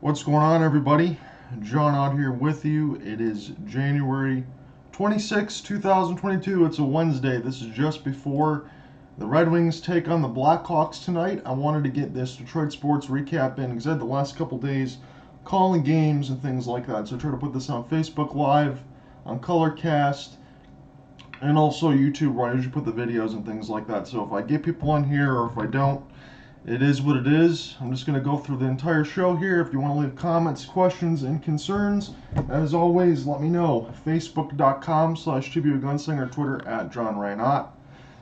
What's going on, everybody? John out here with you. It is January 26, 2022. It's a Wednesday. This is just before the Red Wings take on the Blackhawks tonight. I wanted to get this Detroit sports recap in because I had the last couple days calling games and things like that. So I try to put this on Facebook Live, on Colorcast, and also YouTube, where I usually put the videos and things like that. So if I get people on here or if I don't, it is what it is. I'm just going to go through the entire show here. If you want to leave comments, questions, and concerns, as always, let me know. Facebook.com/TBUGunslinger, Twitter @JohnRaynott.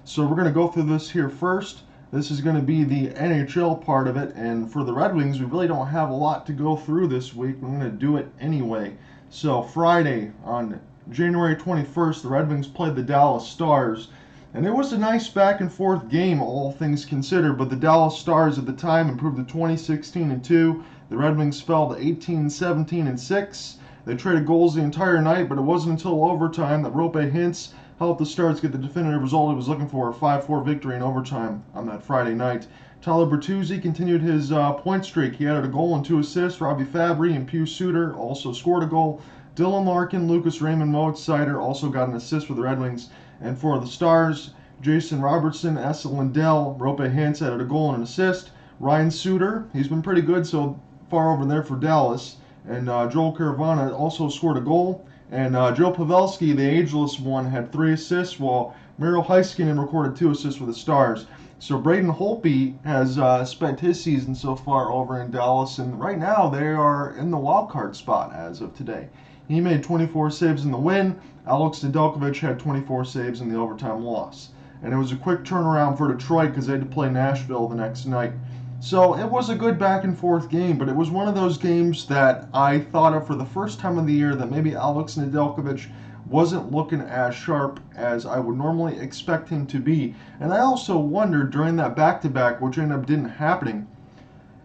So we're going to go through this here first. This is going to be the NHL part of it, and for the Red Wings, we really don't have a lot to go through this week. We're going to do it anyway. So Friday, on January 21st, the Red Wings played the Dallas Stars. And it was a nice back and forth game, all things considered, but the Dallas Stars at the time improved to 20-16-2. The Red Wings fell to 18-17-6. They traded goals the entire night, but it wasn't until overtime that Roope Hintz helped the Stars get the definitive result he was looking for, a 5-4 victory in overtime on that Friday night. Tyler Bertuzzi continued his point streak. He added a goal and 2 assists. Robbie Fabry and Pius Suter also scored a goal. Dylan Larkin, Lucas Raymond, Moritz Seider also got an assist for the Red Wings. And for the Stars, Jason Robertson, Esa Lindell, Roope Hintz added a goal and an assist. Ryan Suter, he's been pretty good so far over there for Dallas. And Joel Caravana also scored a goal. And Joe Pavelski, the ageless one, had 3 assists, while Miro Heiskanen recorded 2 assists for the Stars. So Braden Holtby has spent his season so far over in Dallas, and right now they are in the wild card spot as of today. He made 24 saves in the win. Alex Nedeljkovic had 24 saves in the overtime loss. And it was a quick turnaround for Detroit because they had to play Nashville the next night. So it was a good back and forth game, but it was one of those games that I thought of for the first time of the year that maybe Alex Nedeljkovic wasn't looking as sharp as I would normally expect him to be. And I also wondered during that back-to-back, which ended up didn't happening,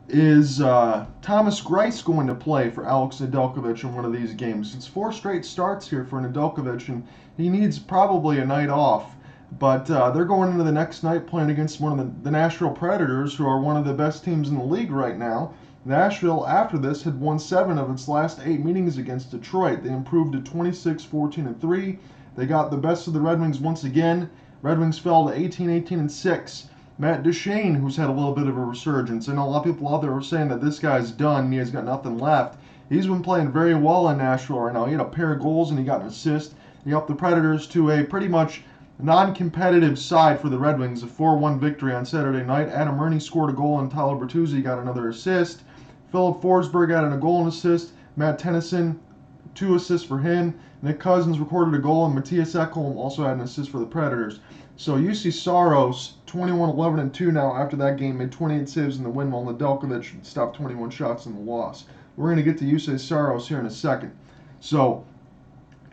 is Thomas Greiss going to play for Alex Nedeljkovic in one of these games? It's 4 straight starts here for Nedeljkovic, and he needs probably a night off. But they're going into the next night playing against one of the Nashville Predators, who are one of the best teams in the league right now. Nashville, after this, had won 7 of its last 8 meetings against Detroit. They improved to 26-14-3. They got the best of the Red Wings once again. Red Wings fell to 18-18-6. Matt Duchene, who's had a little bit of a resurgence. I know a lot of people out there are saying that this guy's done and he has got nothing left. He's been playing very well in Nashville right now. He had a pair of goals and he got an assist. He helped the Predators to a pretty much non-competitive side for the Red Wings, a 4-1 victory on Saturday night. Adam Murney scored a goal and Tyler Bertuzzi got another assist. Philip Forsberg added a goal and assist. Matt Tennyson, 2 assists for him. Nick Cousins recorded a goal, and Matthias Ekholm also had an assist for the Predators. So UC Saros, 21-11-2 now after that game, made 28 saves in the win, while Nedeljkovic stopped 21 shots in the loss. We're going to get to UC Saros here in a second. So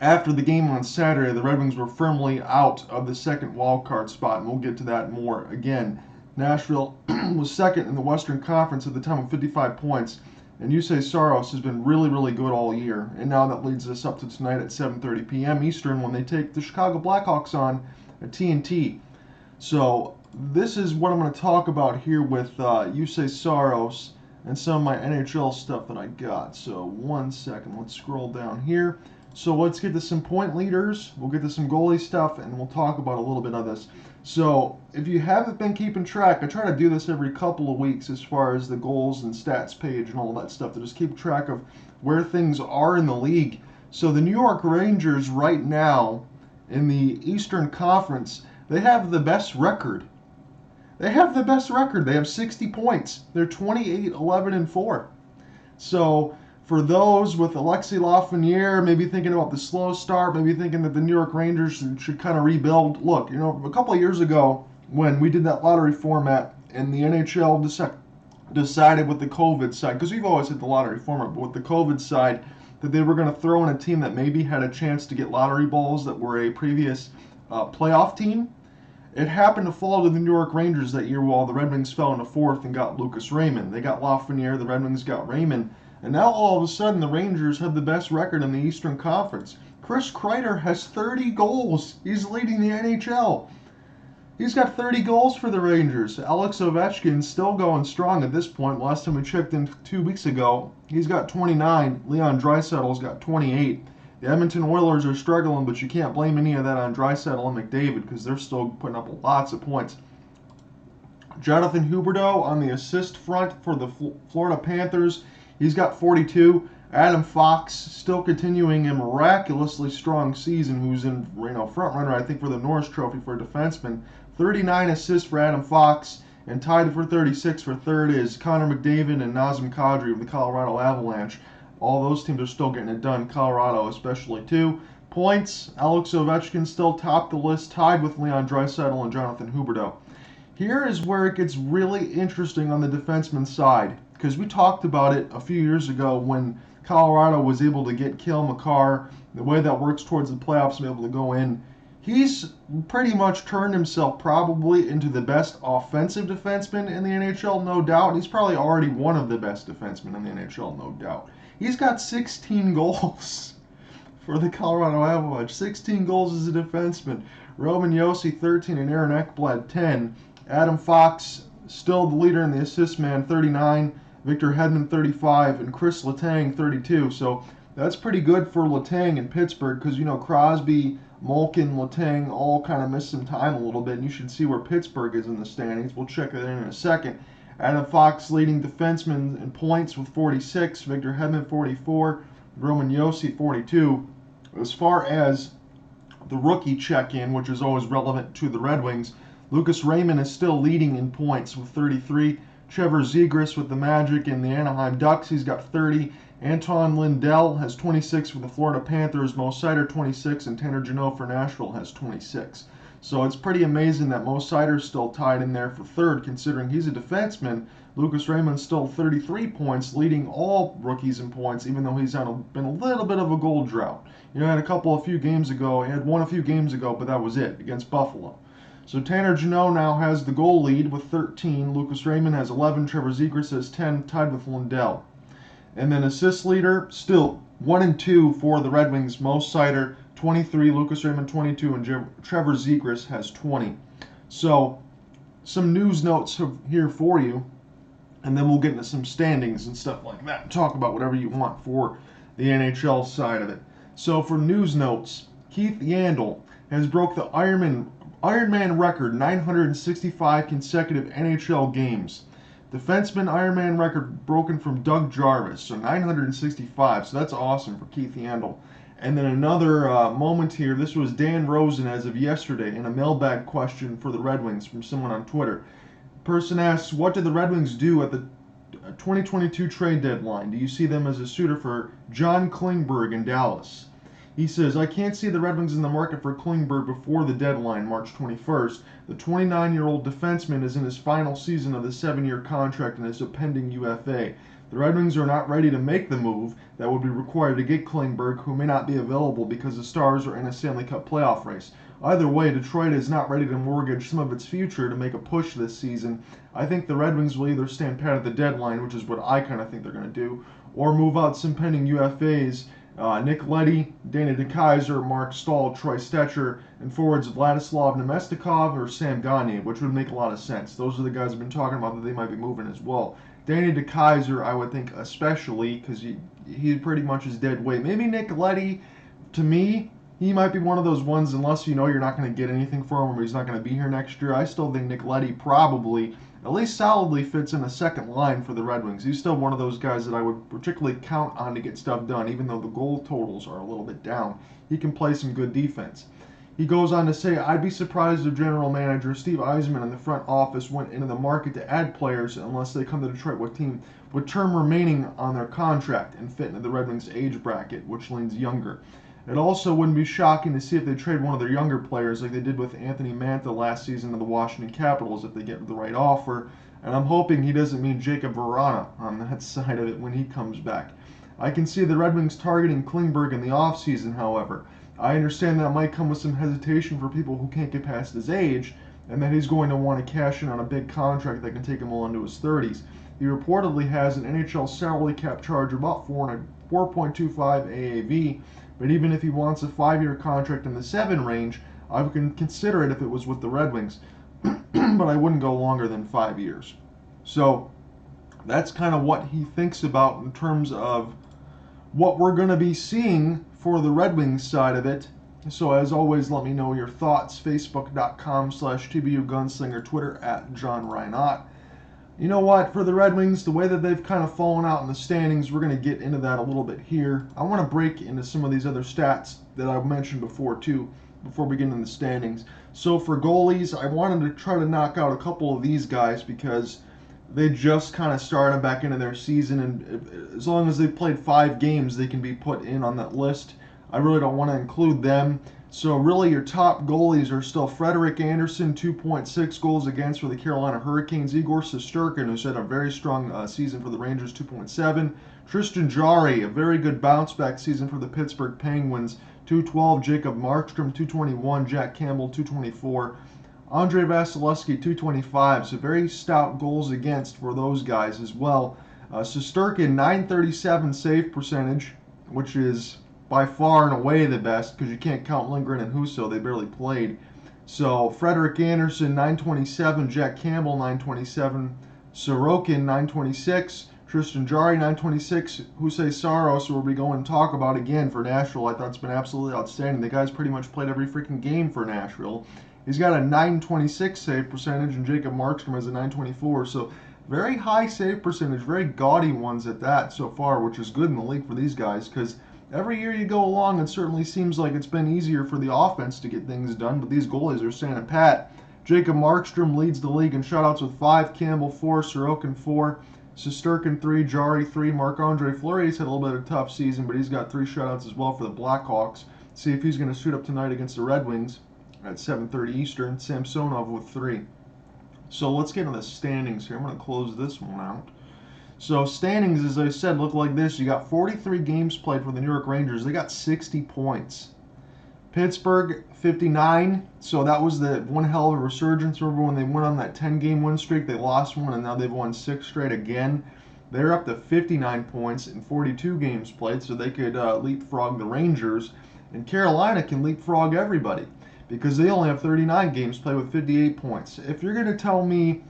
after the game on Saturday, the Red Wings were firmly out of the second wild card spot, and we'll get to that more again. Nashville was second in the Western Conference at the time with 55 points. And UC Saros has been really, really good all year. And now that leads us up to tonight at 7:30 p.m. Eastern when they take the Chicago Blackhawks on at TNT. So this is what I'm going to talk about here with UC Saros and some of my NHL stuff that I got. So one second, let's scroll down here. So let's get to some point leaders. We'll get to some goalie stuff, and we'll talk about a little bit of this. So if you haven't been keeping track, I try to do this every couple of weeks as far as the goals and stats page and all that stuff to just keep track of where things are in the league. So the New York Rangers right now in the Eastern Conference, they have the best record. They have the best record. They have 60 points. They're 28-11-4. So for those with Alexis Lafreniere, maybe thinking about the slow start, maybe thinking that the New York Rangers should kind of rebuild. Look, you know, a couple of years ago when we did that lottery format and the NHL decided with the COVID side, because we've always had the lottery format, but with the COVID side, that they were going to throw in a team that maybe had a chance to get lottery balls that were a previous playoff team. It happened to fall to the New York Rangers that year while the Red Wings fell into 4th and got Lucas Raymond. They got Lafreniere, the Red Wings got Raymond. And now all of a sudden the Rangers have the best record in the Eastern Conference. Chris Kreider has 30 goals. He's leading the NHL. He's got 30 goals for the Rangers. Alex Ovechkin's still going strong at this point. Last time we checked in 2 weeks ago, he's got 29. Leon Draisaitl's got 28. The Edmonton Oilers are struggling, but you can't blame any of that on Draisaitl and McDavid because they're still putting up lots of points. Jonathan Huberdeau on the assist front for the Florida Panthers. He's got 42. Adam Fox still continuing a miraculously strong season, who's in front runner I think for the Norris Trophy for defenseman. 39 assists for Adam Fox, and tied for 36 for third is Connor McDavid and Nazem Kadri of the Colorado Avalanche. All those teams are still getting it done, Colorado especially too. Points, Alex Ovechkin still topped the list, tied with Leon Draisaitl and Jonathan Huberdeau. Here is where it gets really interesting on the defenseman side, because we talked about it a few years ago when Colorado was able to get Cale Makar, the way that works towards the playoffs and be able to go in. He's pretty much turned himself probably into the best offensive defenseman in the NHL, no doubt. He's probably already one of the best defensemen in the NHL, no doubt. He's got 16 goals for the Colorado Avalanche. 16 goals as a defenseman. Roman Josi 13 and Aaron Ekblad 10. Adam Fox still the leader in the assist man, 39. Victor Hedman 35 and Chris Letang 32. So that's pretty good for Letang in Pittsburgh because Crosby, Malkin, Letang all kind of missed some time a little bit, and you should see where Pittsburgh is in the standings. We'll check that in a second. Adam Fox leading defenseman in points with 46. Victor Hedman 44. Roman Josi 42. As far as the rookie check-in, which is always relevant to the Red Wings, Lucas Raymond is still leading in points with 33. Trevor Zegras with the Magic and the Anaheim Ducks, he's got 30. Anton Lindell has 26 for the Florida Panthers. Mo Seider 26, and Tanner Jeannot for Nashville has 26. So it's pretty amazing that Mo Seider's still tied in there for third, considering he's a defenseman. Lucas Raymond's still 33 points, leading all rookies in points, even though he's been a little bit of a goal drought. He had a few games ago, but that was it, against Buffalo. So Tanner Jeannot now has the goal lead with 13. Lucas Raymond has 11. Trevor Zegras has 10, tied with Lindell. And then assist leader, still 1 and 2 for the Red Wings. Mo Seider, 23. Lucas Raymond, 22. And Trevor Zegras has 20. So some news notes here for you. And then we'll get into some standings and stuff like that. Talk about whatever you want for the NHL side of it. So for news notes, Keith Yandle has broke the Ironman record, 965 consecutive NHL games. Defenseman Ironman record broken from Doug Jarvis, so 965, so that's awesome for Keith Yandle. And then another moment here, this was Dan Rosen as of yesterday in a mailbag question for the Red Wings from someone on Twitter. Person asks, what did the Red Wings do at the 2022 trade deadline? Do you see them as a suitor for John Klingberg in Dallas? He says, I can't see the Red Wings in the market for Klingberg before the deadline, March 21st. The 29-year-old defenseman is in his final season of the 7-year contract and is a pending UFA. The Red Wings are not ready to make the move that would be required to get Klingberg, who may not be available because the Stars are in a Stanley Cup playoff race. Either way, Detroit is not ready to mortgage some of its future to make a push this season. I think the Red Wings will either stand pat at the deadline, which is what I kind of think they're going to do, or move out some pending UFAs. Nick Leddy, Dana DeKeyser, Mark Stahl, Troy Stetcher, and forwards Vladislav Nemestikov or Sam Gagner, which would make a lot of sense. Those are the guys I've been talking about that they might be moving as well. Dana DeKeyser, I would think especially, because he pretty much is dead weight. Maybe Nick Leddy, to me, he might be one of those ones, unless you know you're not going to get anything for him or he's not going to be here next year. I still think Nick Leddy probably, at least solidly, fits in the second line for the Red Wings. He's still one of those guys that I would particularly count on to get stuff done, even though the goal totals are a little bit down. He can play some good defense. He goes on to say, I'd be surprised if general manager Steve Yzerman and the front office went into the market to add players unless they come to Detroit with term remaining on their contract and fit into the Red Wings age bracket, which leans younger. It also wouldn't be shocking to see if they trade one of their younger players like they did with Anthony Mantha last season to the Washington Capitals if they get the right offer. And I'm hoping he doesn't mean Jacob Vrana on that side of it when he comes back. I can see the Red Wings targeting Klingberg in the offseason, however. I understand that might come with some hesitation for people who can't get past his age, and that he's going to want to cash in on a big contract that can take him well into his 30s. He reportedly has an NHL salary cap charge of about 4.25 AAV, but even if he wants a 5-year contract in the 7 range, I would consider it if it was with the Red Wings. but I wouldn't go longer than 5 years. So that's kind of what he thinks about in terms of what we're going to be seeing for the Red Wings side of it. So as always, let me know your thoughts. Facebook.com/TBUGunslinger, Twitter @JohnReinott. You know what? For the Red Wings, the way that they've kind of fallen out in the standings, we're going to get into that a little bit here. I want to break into some of these other stats that I've mentioned before too, before we get into the standings. So for goalies, I wanted to try to knock out a couple of these guys because they just kind of started back into their season, and as long as they've played 5 games, they can be put in on that list. I really don't want to include them. So really your top goalies are still Frederik Andersen, 2.6 goals against for the Carolina Hurricanes. Igor Shesterkin, who's had a very strong season for the Rangers, 2.7. Tristan Jarry, a very good bounce-back season for the Pittsburgh Penguins, 212. Jacob Markstrom, 221. Jack Campbell, 224. Andrei Vasilevsky, 225. So very stout goals against for those guys as well. Shesterkin, 937 save percentage, which is by far and away the best because you can't count Lindgren and Husso. They barely played. So Frederik Andersen, 927. Jack Campbell, 927. Sorokin, 926. Tristan Jarry, 926. Hussein Saros, who we'll be going to talk about again for Nashville. I thought it's been absolutely outstanding. The guy's pretty much played every freaking game for Nashville. He's got a 926 save percentage, and Jacob Markstrom has a 924. So very high save percentage, very gaudy ones at that so far, which is good in the league for these guys because every year you go along, it certainly seems like it's been easier for the offense to get things done, but these goalies are standing pat. Jacob Markstrom leads the league in shutouts with 5, Campbell 4, Sorokin 4, Shesterkin 3, Jarry 3, Marc-Andre Fleury's had a little bit of a tough season, but he's got 3 shutouts as well for the Blackhawks. See if he's going to suit up tonight against the Red Wings at 7:30 Eastern. Samsonov with 3. So let's get into the standings here. I'm going to close this one out. So standings, as I said, look like this. You got 43 games played for the New York Rangers. They got 60 points. Pittsburgh, 59. So that was the one hell of a resurgence. Remember when they went on that 10-game win streak? They lost one, and now they've won 6 straight again. They're up to 59 points in 42 games played, so they could leapfrog the Rangers. And Carolina can leapfrog everybody because they only have 39 games played with 58 points. If you're going to tell me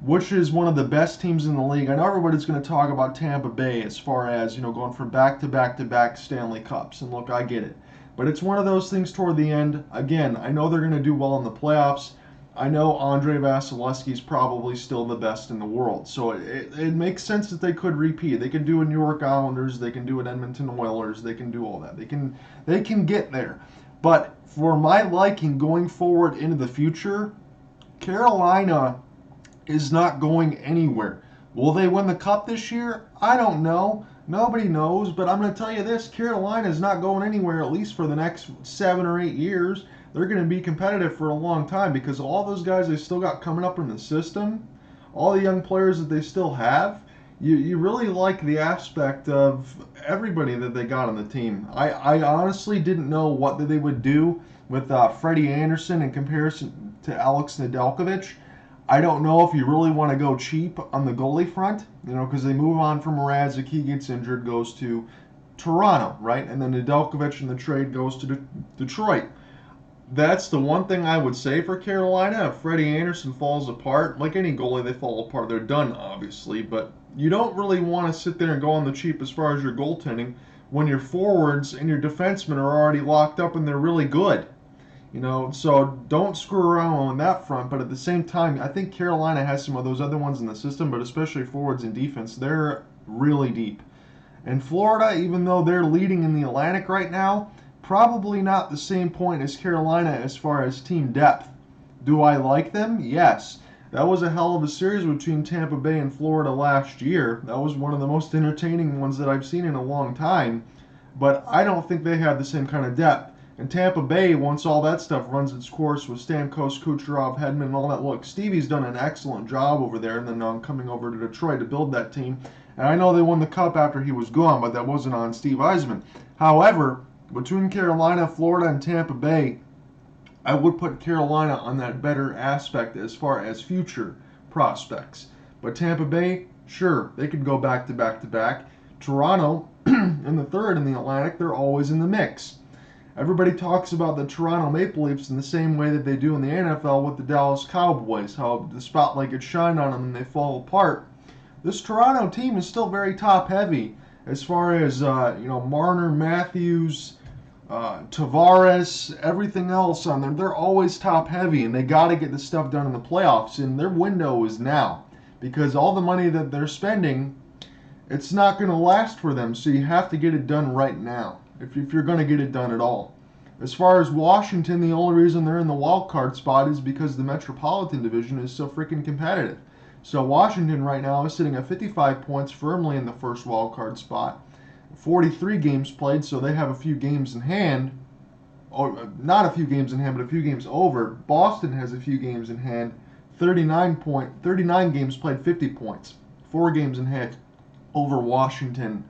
which is one of the best teams in the league, I know everybody's going to talk about Tampa Bay as far as, going from back-to-back-to-back Stanley Cups. And look, I get it. But it's one of those things toward the end. Again, I know they're going to do well in the playoffs. I know Andrei Vasilevsky is probably still the best in the world. So it makes sense that they could repeat. They can do it New York Islanders. They can do it Edmonton Oilers. They can do all that. They can get there. But for my liking going forward into the future, Carolina is not going anywhere. Will they win the Cup this year? I don't know. Nobody knows, but I'm going to tell you this. Carolina is not going anywhere, at least for the next 7 or 8 years. They're going to be competitive for a long time because all those guys they still got coming up in the system, all the young players that they still have, you really like the aspect of everybody that they got on the team. I honestly didn't know what they would do with Freddie Andersen in comparison to Alex Nedeljkovic. I don't know if you really want to go cheap on the goalie front, because they move on from Mrazek, he gets injured, goes to Toronto, right? And then Nedeljkovic in the trade goes to Detroit. That's the one thing I would say for Carolina. If Freddie Andersen falls apart, like any goalie, they fall apart. They're done, obviously, but you don't really want to sit there and go on the cheap as far as your goaltending when your forwards and your defensemen are already locked up and they're really good. So don't screw around on that front. But at the same time, I think Carolina has some of those other ones in the system, but especially forwards and defense, they're really deep. And Florida, even though they're leading in the Atlantic right now, probably not the same point as Carolina as far as team depth. Do I like them? Yes. That was a hell of a series between Tampa Bay and Florida last year. That was one of the most entertaining ones that I've seen in a long time. But I don't think they have the same kind of depth. And Tampa Bay, once all that stuff runs its course with Stamkos, Kucherov, Hedman, and all that, look, Stevie's done an excellent job over there, and then coming over to Detroit to build that team. And I know they won the Cup after he was gone, but that wasn't on Steve Yzerman. However, between Carolina, Florida, and Tampa Bay, I would put Carolina on that better aspect as far as future prospects. But Tampa Bay, sure, they could go back to back to back. Toronto, in the third in the Atlantic, they're always in the mix. Everybody talks about the Toronto Maple Leafs in the same way that they do in the NFL with the Dallas Cowboys, how the spotlight gets shined on them and they fall apart. This Toronto team is still very top heavy as far as Marner, Matthews, Tavares, everything else on them. They're always top heavy, and they got to get the stuff done in the playoffs. And their window is now, because all the money that they're spending, it's not going to last for them. So you have to get it done right now if you're going to get it done at all. As far as Washington, the only reason they're in the wild card spot is because the Metropolitan Division is so freaking competitive. So Washington right now is sitting at 55 points, firmly in the first wild card spot. 43 games played, so they have a few games in hand. Or not a few games in hand, but a few games over. Boston has a few games in hand. 39 games played, 50 points. 4 games in hand over Washington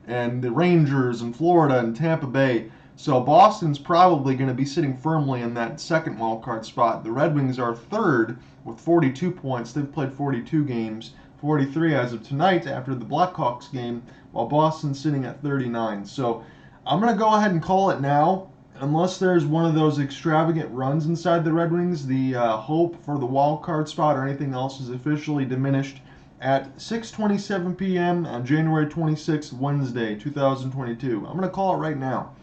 and the Rangers and Florida and Tampa Bay. So Boston's probably going to be sitting firmly in that second wild card spot. The Red Wings are third with 42 points. They've played 42 games, 43 as of tonight after the Blackhawks game, while Boston's sitting at 39. So I'm going to go ahead and call it now. Unless there's one of those extravagant runs inside the Red Wings, the hope for the wild card spot or anything else is officially diminished at 6:27 p.m. on January 26th, Wednesday, 2022. I'm going to call it right now.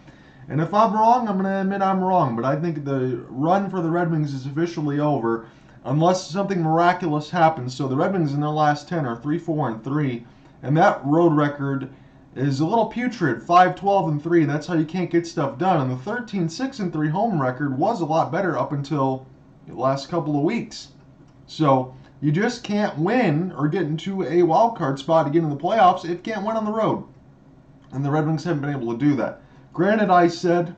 And if I'm wrong, I'm going to admit I'm wrong. But I think the run for the Red Wings is officially over unless something miraculous happens. So the Red Wings in their last 10 are 3-4-3. And that road record is a little putrid, 5-12-3. That's how you can't get stuff done. And the 13-6-3 home record was a lot better up until the last couple of weeks. So you just can't win or get into a wild card spot to get in the playoffs if you can't win on the road. And the Red Wings haven't been able to do that. Granted, I said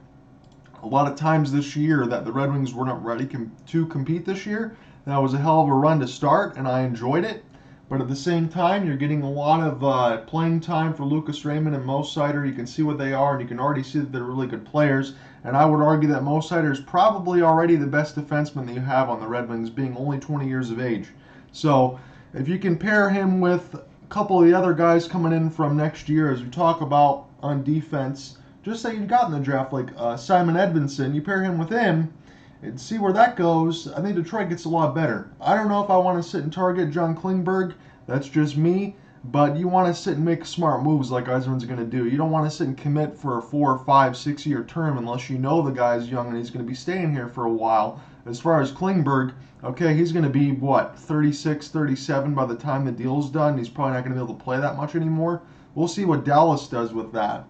a lot of times this year that the Red Wings were not ready to compete this year. That was a hell of a run to start, and I enjoyed it. But at the same time, you're getting a lot of playing time for Lucas Raymond and Mo Seider. You can see what they are, and you can already see that they're really good players. And I would argue that Mo Seider is probably already the best defenseman that you have on the Red Wings, being only 20 years of age. So if you can pair him with a couple of the other guys coming in from next year, as we talk about on defense, just that you've got in the draft, like Simon Edvinsson, you pair him with him, and see where that goes. I think Detroit gets a lot better. I don't know if I want to sit and target John Klingberg. That's just me. But you want to sit and make smart moves like Yzerman's going to do. You don't want to sit and commit for a 4, 5, 6 year term unless you know the guy's young and he's going to be staying here for a while. As far as Klingberg, okay, he's going to be, 36, 37 by the time the deal's done. He's probably not going to be able to play that much anymore. We'll see what Dallas does with that.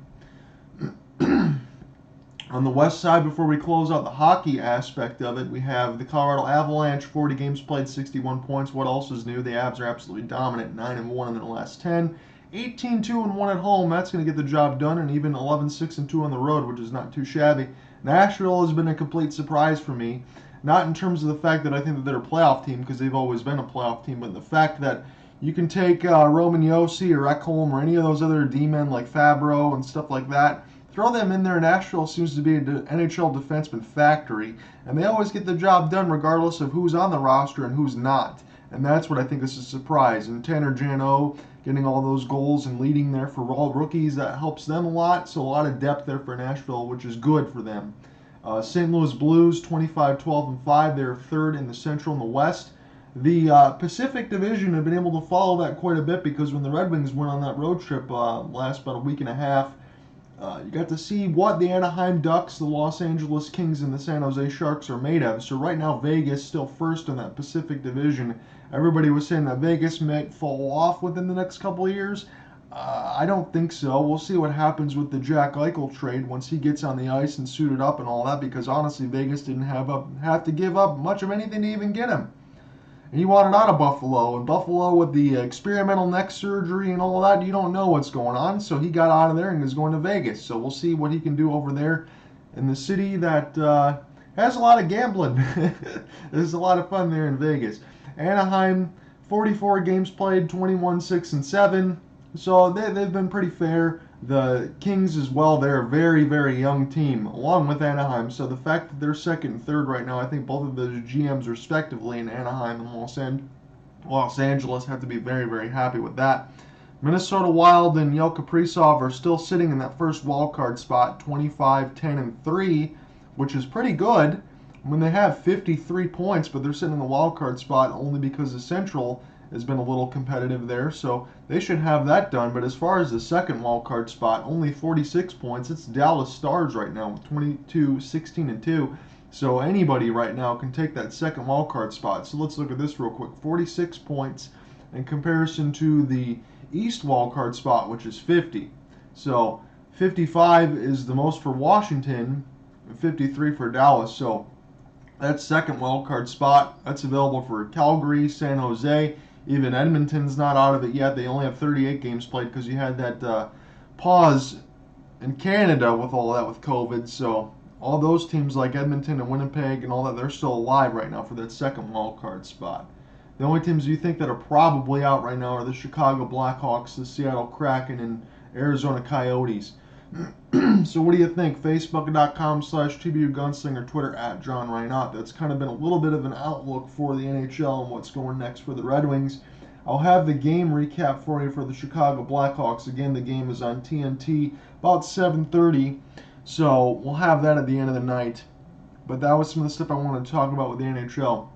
On the west side, before we close out the hockey aspect of it, we have the Colorado Avalanche, 40 games played, 61 points. What else is new? The Avs are absolutely dominant, 9-1 in their last 10. 18-2-1 at home, that's going to get the job done, and even 11-6-2 on the road, which is not too shabby. Nashville has been a complete surprise for me, not in terms of the fact that I think that they're a playoff team, because they've always been a playoff team, but the fact that you can take Roman Josi or Ekholm or any of those other D-men like Fabro and stuff like that, throw them in there. Nashville seems to be an NHL defenseman factory, and they always get the job done regardless of who's on the roster and who's not. And that's what I think is a surprise. And Tanner Jeannot getting all those goals and leading there for all rookies, that helps them a lot. So a lot of depth there for Nashville, which is good for them. St. Louis Blues, 25-12-5. They're third in the Central and the West. The Pacific Division have been able to follow that quite a bit, because when the Red Wings went on that road trip last about a week and a half, you got to see what the Anaheim Ducks, the Los Angeles Kings, and the San Jose Sharks are made of. So right now, Vegas still first in that Pacific Division. Everybody was saying that Vegas might fall off within the next couple of years. I don't think so. We'll see what happens with the Jack Eichel trade once he gets on the ice and suited up and all that, because honestly, Vegas didn't have to give up much of anything to even get him. He wanted out of Buffalo, and Buffalo with the experimental neck surgery and all that, you don't know what's going on. So he got out of there and is going to Vegas. So we'll see what he can do over there in the city that has a lot of gambling. There's a lot of fun there in Vegas. Anaheim, 44 games played, 21-6-7. So they've been pretty fair. The Kings as well, they're a very, very young team, along with Anaheim. So the fact that they're second and third right now, I think both of those GMs respectively in Anaheim and Los Angeles have to be very, very happy with that. Minnesota Wild and Yel Kaprizov are still sitting in that first wild card spot, 25, 10, and 3, which is pretty good. I mean, they have 53 points, but they're sitting in the wild card spot only because the Central has been a little competitive there, so they should have that done. But as far as the second wild card spot, only 46 points. It's Dallas Stars right now with 22, 16, and 2. So anybody right now can take that second wild card spot. So let's look at this real quick. 46 points in comparison to the East wildcard spot, which is 50. So 55 is the most for Washington, and 53 for Dallas. So that second wildcard spot, that's available for Calgary, San Jose. Even Edmonton's not out of it yet. They only have 38 games played because you had that pause in Canada with all that with COVID. So all those teams like Edmonton and Winnipeg and all that, they're still alive right now for that second wildcard spot. The only teams you think that are probably out right now are the Chicago Blackhawks, the Seattle Kraken, and Arizona Coyotes. So what do you think? Facebook.com/TBU Gunslinger, Twitter @John Reinott. That's kind of been a little bit of an outlook for the NHL and what's going next for the Red Wings. I'll have the game recap for you for the Chicago Blackhawks. Again, the game is on TNT about 7:30, so we'll have that at the end of the night. But that was some of the stuff I wanted to talk about with the NHL.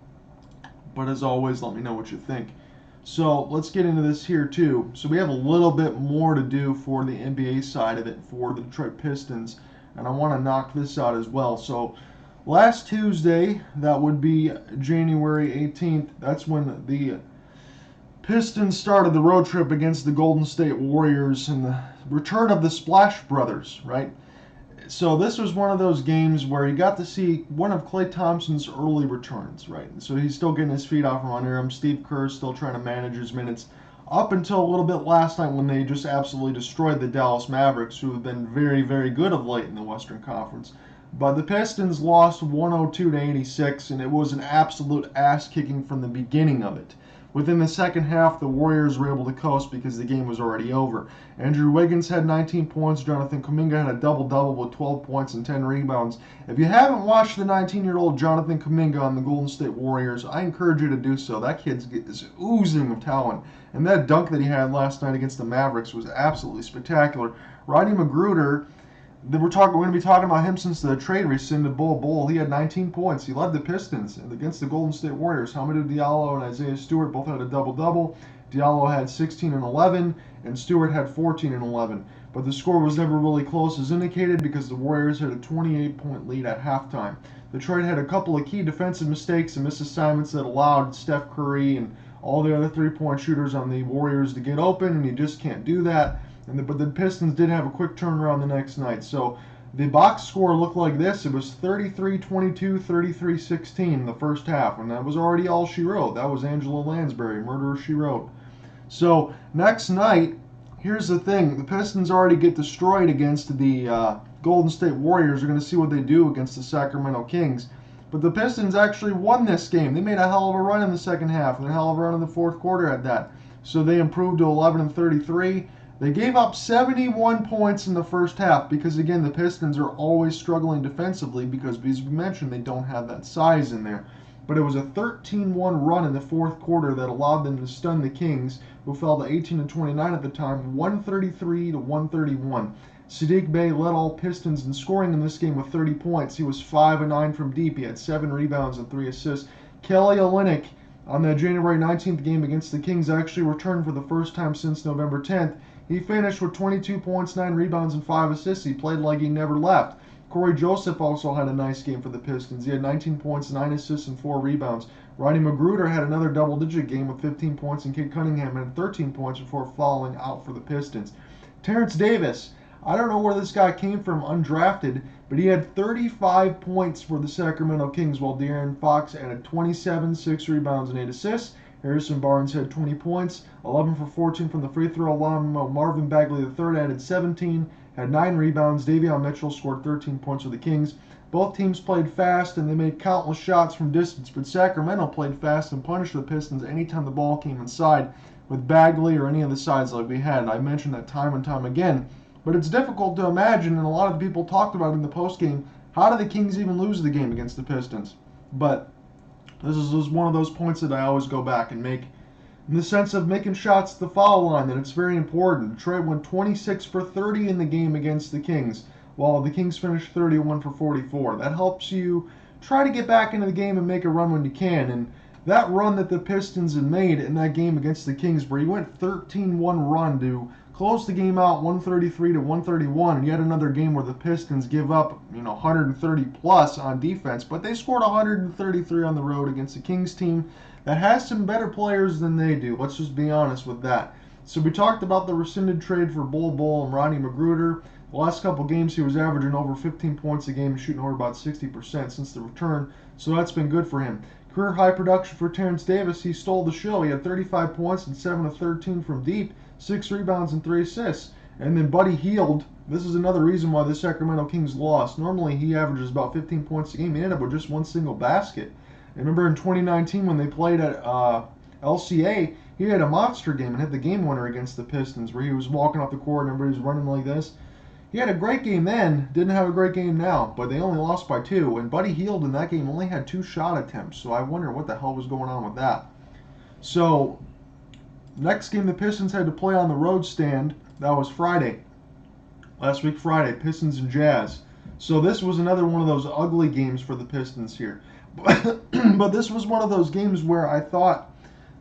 But as always, let me know what you think. So let's get into this here too. So we have a little bit more to do for the NBA side of it for the Detroit Pistons, and I want to knock this out as well. So last Tuesday, that would be January 18th, that's when the Pistons started the road trip against the Golden State Warriors and the return of the Splash Brothers, right? So this was one of those games where you got to see one of Klay Thompson's early returns, right? So he's still getting his feet out from under him. Steve Kerr's still trying to manage his minutes up until a little bit last night when they just absolutely destroyed the Dallas Mavericks, who have been very, very good of late in the Western Conference. But the Pistons lost 102-86, and it was an absolute ass-kicking from the beginning of it. Within the second half, the Warriors were able to coast because the game was already over. Andrew Wiggins had 19 points. Jonathan Kuminga had a double-double with 12 points and 10 rebounds. If you haven't watched the 19-year-old Jonathan Kuminga on the Golden State Warriors, I encourage you to do so. That kid is oozing of talent. And that dunk that he had last night against the Mavericks was absolutely spectacular. Rodney McGruder, we're going to be talking about him since the trade rescinded Bull. He had 19 points. He led the Pistons against the Golden State Warriors. Hamidou Diallo and Isaiah Stewart both had a double-double. Diallo had 16 and 11, and Stewart had 14 and 11. But the score was never really close as indicated because the Warriors had a 28-point lead at halftime. Detroit had a couple of key defensive mistakes and misassignments that allowed Steph Curry and all the other three-point shooters on the Warriors to get open, and you just can't do that. But the Pistons did have a quick turnaround the next night. So the box score looked like this. It was 33-22, 33-16 in the first half, and that was already all she wrote. That was Angela Lansbury, Murderer She Wrote. So next night, here's the thing. The Pistons already get destroyed against the Golden State Warriors. We're going to see what they do against the Sacramento Kings. But the Pistons actually won this game. They made a hell of a run in the second half and a hell of a run in the fourth quarter at that. So they improved to 11-33. They gave up 71 points in the first half because, again, the Pistons are always struggling defensively because, as we mentioned, they don't have that size in there. But it was a 13-1 run in the fourth quarter that allowed them to stun the Kings, who fell to 18-29 at the time, 133-131. Saddiq Bey led all Pistons in scoring in this game with 30 points. He was 5-9 from deep. He had 7 rebounds and 3 assists. Kelly Olynyk, on the January 19th game against the Kings, actually returned for the first time since November 10th. He finished with 22 points, 9 rebounds, and 5 assists. He played like he never left. Corey Joseph also had a nice game for the Pistons. He had 19 points, 9 assists, and 4 rebounds. Rodney McGruder had another double-digit game with 15 points, and Kate Cunningham had 13 points before falling out for the Pistons. Terrence Davis, I don't know where this guy came from, undrafted, but he had 35 points for the Sacramento Kings, while De'Aaron Fox added 27, 6 rebounds, and 8 assists. Harrison Barnes had 20 points, 11 for 14 from the free throw line. Marvin Bagley III added 17, had 9 rebounds. Davion Mitchell scored 13 points for the Kings. Both teams played fast, and they made countless shots from distance, but Sacramento played fast and punished the Pistons anytime the ball came inside with Bagley or any of the sides like we had. I mentioned that time and time again, but it's difficult to imagine, and a lot of the people talked about it in the postgame, how did the Kings even lose the game against the Pistons? But this is one of those points that I always go back and make in the sense of making shots at the foul line, that it's very important. Detroit went 26 for 30 in the game against the Kings, while the Kings finished 31 for 44. That helps you try to get back into the game and make a run when you can. And that run that the Pistons had made in that game against the Kings, where you went 13-1 run to close the game out 133 to 131, and yet another game where the Pistons give up 130 plus on defense, but they scored 133 on the road against the Kings team that has some better players than they do. Let's just be honest with that. So we talked about the rescinded trade for Bull and Ronnie Magruder. The last couple games he was averaging over 15 points a game, shooting over about 60% since the return, so that's been good for him. Career high production for Terrence Davis. He stole the show. He had 35 points and 7 of 13 from deep, 6 rebounds and 3 assists. And then Buddy Hield. This is another reason why the Sacramento Kings lost. Normally he averages about 15 points a game. He ended up with just one single basket. And remember in 2019 when they played at LCA, he had a monster game and hit the game winner against the Pistons, where he was walking off the court and everybody was running like this. He had a great game then, didn't have a great game now, but they only lost by 2. And Buddy Hield in that game only had 2 shot attempts, so I wonder what the hell was going on with that. So, next game the Pistons had to play on the road stand. That was Friday. Last week Friday, Pistons and Jazz. So this was another one of those ugly games for the Pistons here. But this was one of those games where I thought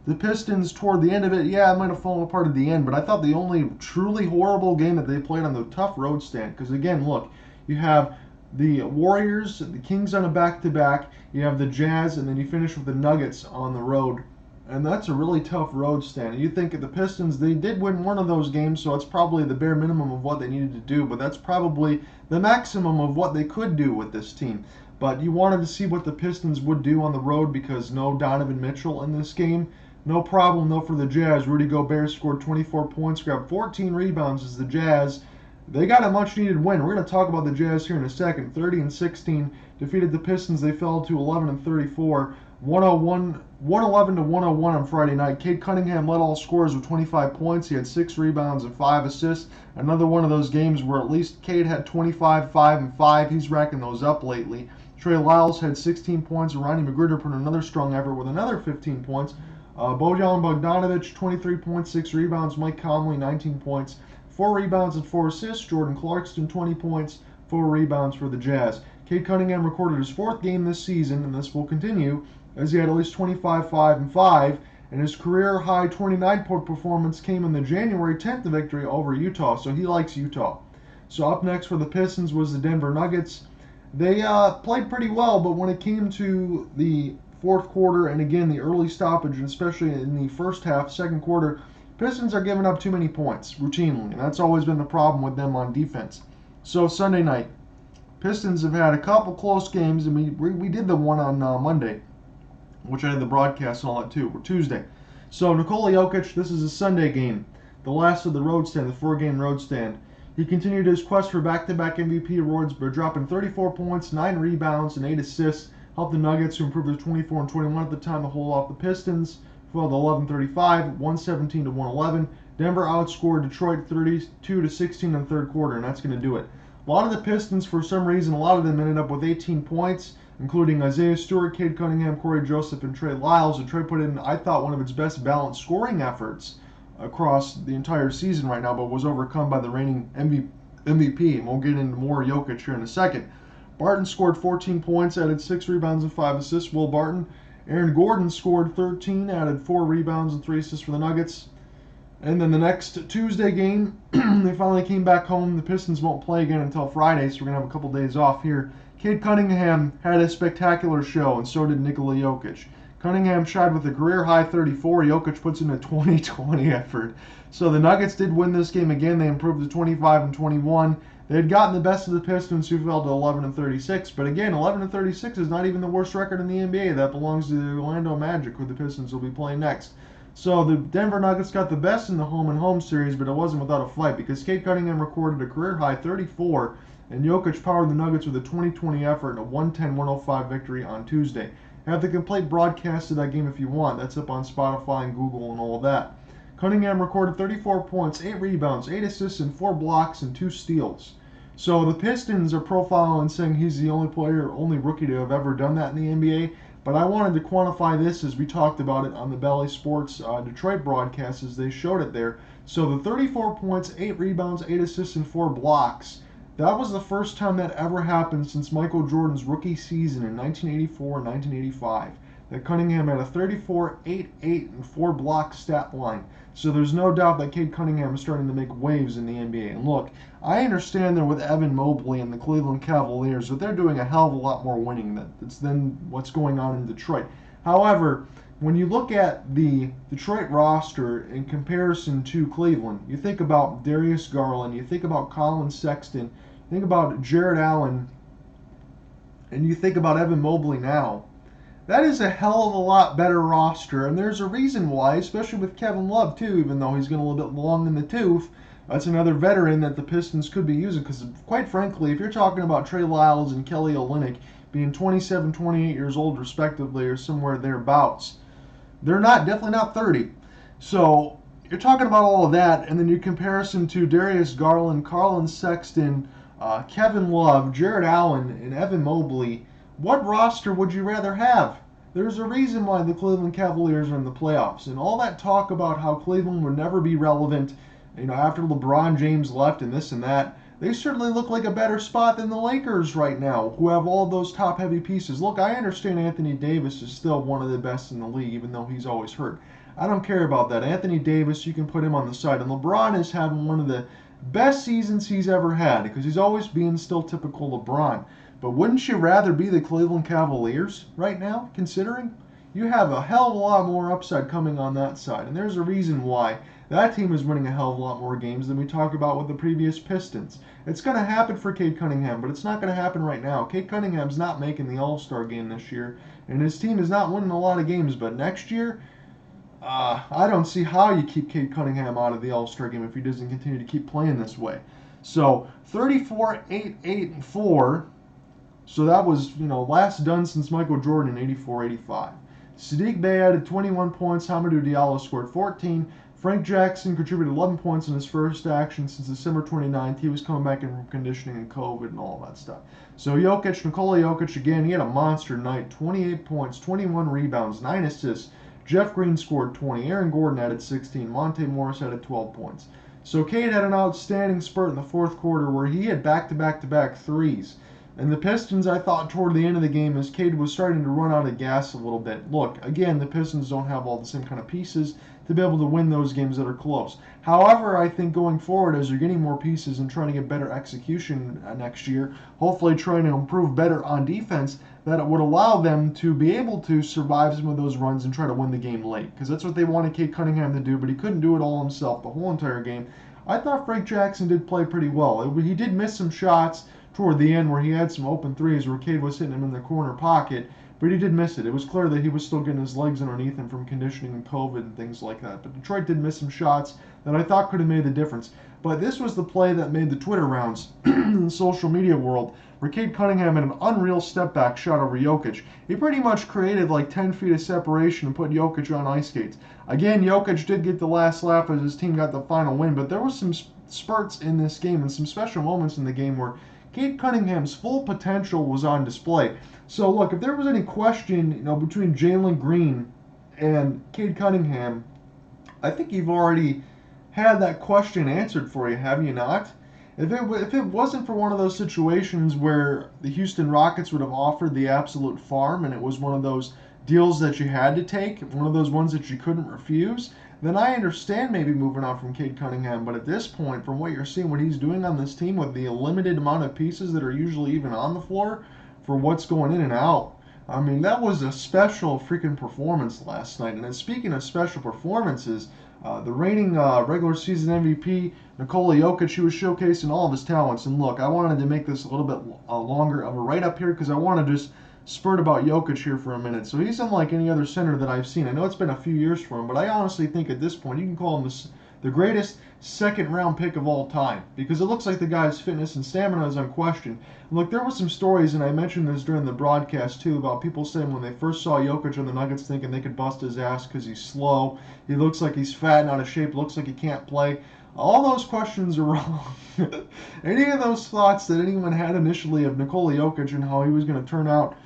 the Pistons, toward the end of it, yeah, it might have fallen apart at the end, but I thought the only truly horrible game that they played on the tough road stand, because again, look, you have the Warriors, the Kings on a back-to-back, you have the Jazz, and then you finish with the Nuggets on the road, and that's a really tough road stand. You think of the Pistons, they did win one of those games, so it's probably the bare minimum of what they needed to do, but that's probably the maximum of what they could do with this team. But you wanted to see what the Pistons would do on the road, because no Donovan Mitchell in this game. No problem, though, for the Jazz. Rudy Gobert scored 24 points, grabbed 14 rebounds as the Jazz. They got a much-needed win. We're going to talk about the Jazz here in a second. 30-16, defeated the Pistons. They fell to 11-34, 111 to 101 on Friday night. Cade Cunningham led all scorers with 25 points. He had 6 rebounds and 5 assists. Another one of those games where at least Cade had 25, 5, and 5. He's racking those up lately. Trey Lyles had 16 points, and Ronnie Magruder put in another strong effort with another 15 points. Bojan Bogdanovic, 23 points, 6 rebounds. Mike Conley, 19 points, 4 rebounds and 4 assists. Jordan Clarkson, 20 points, 4 rebounds for the Jazz. Cade Cunningham recorded his 4th game this season, and this will continue, as he had at least 25, 5, and 5. And his career-high 29-point performance came in the January 10th victory over Utah, so he likes Utah. So up next for the Pistons was the Denver Nuggets. They played pretty well, but when it came to the fourth quarter, and again the early stoppage, and especially in the first half, second quarter, Pistons are giving up too many points routinely, and that's always been the problem with them on defense. So Sunday night, Pistons have had a couple close games, and we did the one on Monday, which I had the broadcast and all that too, or Tuesday. So Nikola Jokic, this is a Sunday game, the last of the road stand, the 4-game road stand. He continued his quest for back-to-back MVP awards by dropping 34 points, 9 rebounds, and 8 assists. Helped the Nuggets, who improved to 24 and 21 at the time, to hold off the Pistons. Fell to 11-35, 117 to 111. Denver outscored Detroit 32 to 16 in the third quarter, and that's going to do it. A lot of the Pistons, for some reason, a lot of them ended up with 18 points, including Isaiah Stewart, Cade Cunningham, Corey Joseph, and Trey Lyles. And Trey put in, I thought, one of its best balanced scoring efforts across the entire season right now, but was overcome by the reigning MVP. And we'll get into more Jokic here in a second. Barton scored 14 points, added 6 rebounds and 5 assists. Will Barton. Aaron Gordon scored 13, added 4 rebounds and 3 assists for the Nuggets. And then the next Tuesday game, they finally came back home. The Pistons won't play again until Friday, so we're going to have a couple days off here. Cade Cunningham had a spectacular show, and so did Nikola Jokic. Cunningham shied with a career-high 34. Jokic puts in a 20-20 effort. So the Nuggets did win this game again. They improved to 25 and 21. They had gotten the best of the Pistons, who fell to 11 and 36. But again, 11 and 36 is not even the worst record in the NBA. That belongs to the Orlando Magic, who the Pistons will be playing next. So the Denver Nuggets got the best in the home-and-home series, but it wasn't without a fight, because Cade Cunningham recorded a career-high 34, and Jokic powered the Nuggets with a 20-20 effort and a 110-105 victory on Tuesday. Have the complete broadcast of that game if you want. That's up on Spotify and Google and all of that. Cunningham recorded 34 points, 8 rebounds, 8 assists, and 4 blocks and 2 steals. So the Pistons are profiling and saying he's the only player, only rookie to have ever done that in the NBA. But I wanted to quantify this as we talked about it on the Bally Sports Detroit broadcast as they showed it there. So the 34 points, 8 rebounds, 8 assists, and 4 blocks. That was the first time that ever happened since Michael Jordan's rookie season in 1984 and 1985. That Cunningham had a 34, 8, 8, and 4 block stat line. So there's no doubt that Cade Cunningham is starting to make waves in the NBA. And look, I understand that with Evan Mobley and the Cleveland Cavaliers, that they're doing a hell of a lot more winning than what's going on in Detroit. However, when you look at the Detroit roster in comparison to Cleveland, you think about Darius Garland, you think about Colin Sexton, you think about Jared Allen, and you think about Evan Mobley now. That is a hell of a lot better roster, and there's a reason why, especially with Kevin Love, too, even though he's getting a little bit long in the tooth. That's another veteran that the Pistons could be using, because quite frankly, if you're talking about Trey Lyles and Kelly Olynyk being 27, 28 years old respectively, or somewhere thereabouts, they're definitely not 30. So you're talking about all of that, and then you comparison to Darius Garland, Colin Sexton, Kevin Love, Jared Allen, and Evan Mobley. What roster would you rather have? There's a reason why the Cleveland Cavaliers are in the playoffs, and all that talk about how Cleveland would never be relevant, after LeBron James left and this and that, they certainly look like a better spot than the Lakers right now, who have all those top-heavy pieces. Look, I understand Anthony Davis is still one of the best in the league, even though he's always hurt. I don't care about that. Anthony Davis, you can put him on the side, and LeBron is having one of the best seasons he's ever had, because he's always being still typical LeBron. But wouldn't you rather be the Cleveland Cavaliers right now, considering? You have a hell of a lot more upside coming on that side, and there's a reason why. That team is winning a hell of a lot more games than we talk about with the previous Pistons. It's going to happen for Cade Cunningham, but it's not going to happen right now. Cade Cunningham's not making the All-Star game this year, and his team is not winning a lot of games, but next year, I don't see how you keep Cade Cunningham out of the All-Star game if he doesn't continue to keep playing this way. So 34, 8, 8, and 4. So that was, last done since Michael Jordan in 84-85. Sadiq Bey added 21 points. Hamidou Diallo scored 14. Frank Jackson contributed 11 points in his first action since December 29th. He was coming back in from conditioning and COVID and all that stuff. So Nikola Jokic, again, he had a monster night. 28 points, 21 rebounds, 9 assists. Jeff Green scored 20. Aaron Gordon added 16. Monte Morris added 12 points. So Cade had an outstanding spurt in the fourth quarter where he had back-to-back-to-back threes. And the Pistons, I thought, toward the end of the game, as Cade was starting to run out of gas a little bit. Look, again, the Pistons don't have all the same kind of pieces to be able to win those games that are close. However, I think going forward, as you're getting more pieces and trying to get better execution next year, hopefully trying to improve better on defense, that it would allow them to be able to survive some of those runs and try to win the game late. Because that's what they wanted Cade Cunningham to do, but he couldn't do it all himself the whole entire game. I thought Frank Jackson did play pretty well. He did miss some shots toward the end where he had some open threes where Cade was hitting him in the corner pocket, but he did miss it. It was clear that he was still getting his legs underneath him from conditioning and COVID and things like that. But Detroit did miss some shots that I thought could have made the difference. But this was the play that made the Twitter rounds in the social media world, where Cade Cunningham had an unreal step-back shot over Jokic. He pretty much created like 10 feet of separation and put Jokic on ice skates. Again, Jokic did get the last laugh as his team got the final win, but there was some spurts in this game and some special moments in the game where Cade Cunningham's full potential was on display. So look, if there was any question, between Jalen Green and Cade Cunningham, I think you've already had that question answered for you, have you not? If it wasn't for one of those situations where the Houston Rockets would have offered the absolute farm and it was one of those deals that you had to take, one of those ones that you couldn't refuse, then I understand maybe moving on from Cade Cunningham. But at this point, from what you're seeing, what he's doing on this team with the limited amount of pieces that are usually even on the floor for what's going in and out, I mean, that was a special freaking performance last night. And speaking of special performances, the reigning regular season MVP, Nikola Jokic, he was showcasing all of his talents. And look, I wanted to make this a little bit longer of a write-up here because I want to just spurt about Jokic here for a minute. So he's unlike any other center that I've seen. I know it's been a few years for him, but I honestly think at this point you can call him the greatest second-round pick of all time, because it looks like the guy's fitness and stamina is unquestioned. And look, there were some stories, and I mentioned this during the broadcast too, about people saying when they first saw Jokic on the Nuggets thinking they could bust his ass because he's slow, he looks like he's fat and out of shape, looks like he can't play. All those questions are wrong. Any of those thoughts that anyone had initially of Nikola Jokic and how he was going to turn out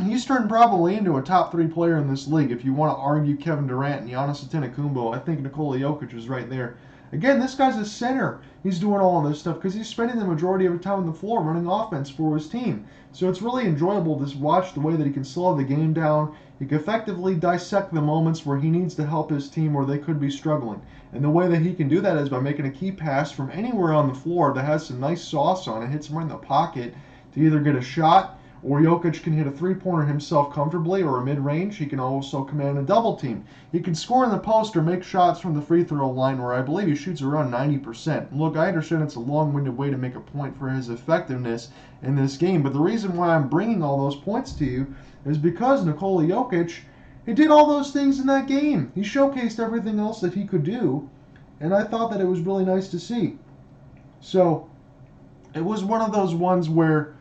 He's turned probably into a top 3 player in this league. If you want to argue Kevin Durant and Giannis Antetokounmpo, I think Nikola Jokic is right there. Again, this guy's a center. He's doing all of this stuff because he's spending the majority of his time on the floor running offense for his team. So it's really enjoyable to watch the way that he can slow the game down. He can effectively dissect the moments where he needs to help his team where they could be struggling. And the way that he can do that is by making a key pass from anywhere on the floor that has some nice sauce on it, hits him right in the pocket to either get a shot, or Jokic can hit a three-pointer himself comfortably or a mid-range. He can also command a double team. He can score in the post or make shots from the free throw line where I believe he shoots around 90%. Look, I understand it's a long-winded way to make a point for his effectiveness in this game, but the reason why I'm bringing all those points to you is because Nikola Jokic, he did all those things in that game. He showcased everything else that he could do, and I thought that it was really nice to see. So it was one of those ones where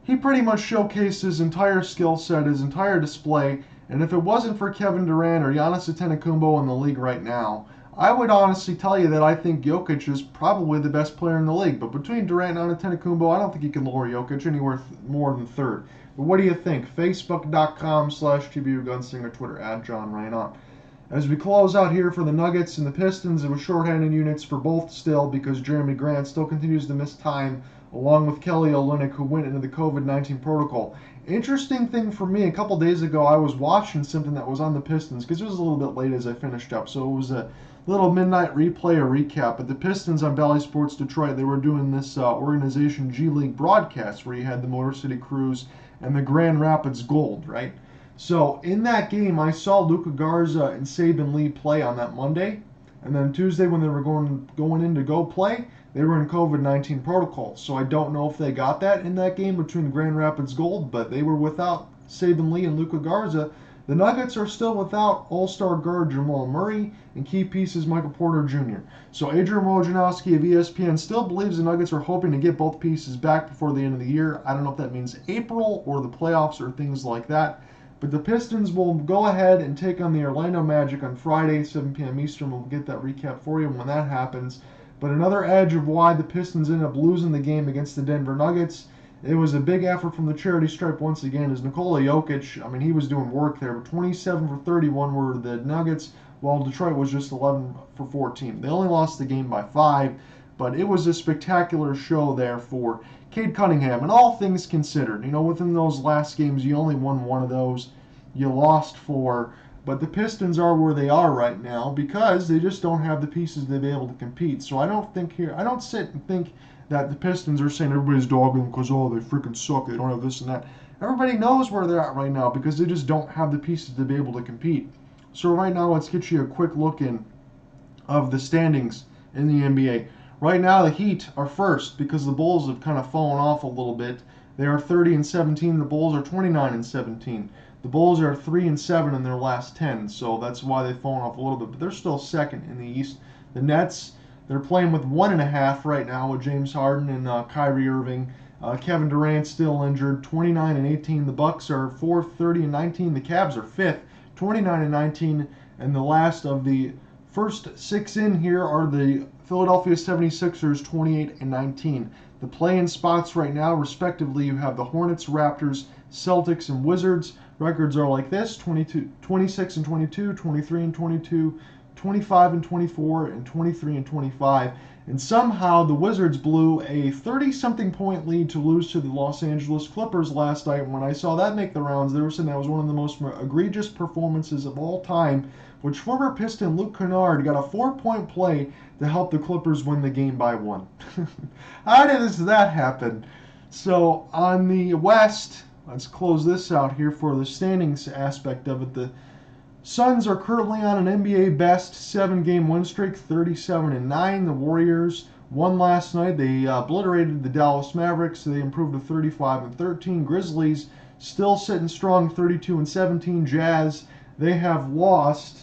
he pretty much showcased his entire skill set, his entire display, and if it wasn't for Kevin Durant or Giannis Antetokounmpo in the league right now, I would honestly tell you that I think Jokic is probably the best player in the league. But between Durant and Antetokounmpo, I don't think you can lower Jokic anywhere more than third. But what do you think? Facebook.com/TBUGunslinger, Twitter @JohnReinott. As we close out here for the Nuggets and the Pistons, it was shorthanded units for both still because Jeremy Grant still continues to miss time, along with Kelly Olynyk, who went into the COVID-19 protocol. Interesting thing for me, a couple days ago, I was watching something that was on the Pistons, because it was a little bit late as I finished up, so it was a little midnight replay or recap. But the Pistons on Bally Sports Detroit, they were doing this organization G League broadcast, where you had the Motor City Cruise and the Grand Rapids Gold, right? So in that game, I saw Luka Garza and Saban Lee play on that Monday, and then Tuesday when they were going in to go play, they were in COVID-19 protocols. So I don't know if they got that in that game between Grand Rapids Gold, but they were without Saban Lee and Luka Garza. The Nuggets are still without all-star guard Jamal Murray and key pieces Michael Porter Jr. So Adrian Wojnarowski of ESPN still believes the Nuggets are hoping to get both pieces back before the end of the year. I don't know if that means April or the playoffs or things like that. But the Pistons will go ahead and take on the Orlando Magic on Friday, 7 p.m. Eastern. We'll get that recap for you when that happens. But another edge of why the Pistons ended up losing the game against the Denver Nuggets, it was a big effort from the charity stripe once again, is Nikola Jokic. I mean, he was doing work there, but 27 for 31 were the Nuggets, while Detroit was just 11 for 14. They only lost the game by 5, but it was a spectacular show there for Cade Cunningham. And all things considered, you know, within those last games, you only won one of those. You lost 4. But the Pistons are where they are right now because they just don't have the pieces to be able to compete. So I don't sit and think that the Pistons are saying everybody's dogging them because, oh, they freaking suck, they don't have this and that. Everybody knows where they're at right now because they just don't have the pieces to be able to compete. So right now, let's get you a quick look in of the standings in the NBA. Right now, the Heat are first because the Bulls have kind of fallen off a little bit. They are 30-17. The Bulls are 29-17. The Bulls are 3-7 in their last 10, so that's why they've fallen off a little bit. But they're still second in the East. The Nets, they're playing with 1.5 right now with James Harden and Kyrie Irving. Kevin Durant still injured, 29-18. The Bucks are 4th, 30-19. The Cavs are 5th, 29-19. And the last of the first 6 in here are the Philadelphia 76ers, 28-19. The play-in spots right now, respectively, you have the Hornets, Raptors, Celtics, and Wizards. Records are like this: 26-22, 23-22, 25-24, and 23-25. And somehow the Wizards blew a 30-something point lead to lose to the Los Angeles Clippers last night. When I saw that make the rounds, they were saying that was one of the most egregious performances of all time, which former Piston Luke Kennard got a 4-point play to help the Clippers win the game by 1. How does that happen? So on the West, let's close this out here for the standings aspect of it. The Suns are currently on an NBA best 7-game win streak, 37-9. The Warriors won last night. They obliterated the Dallas Mavericks. They improved to 35-13. Grizzlies still sitting strong, 32-17. Jazz, they have lost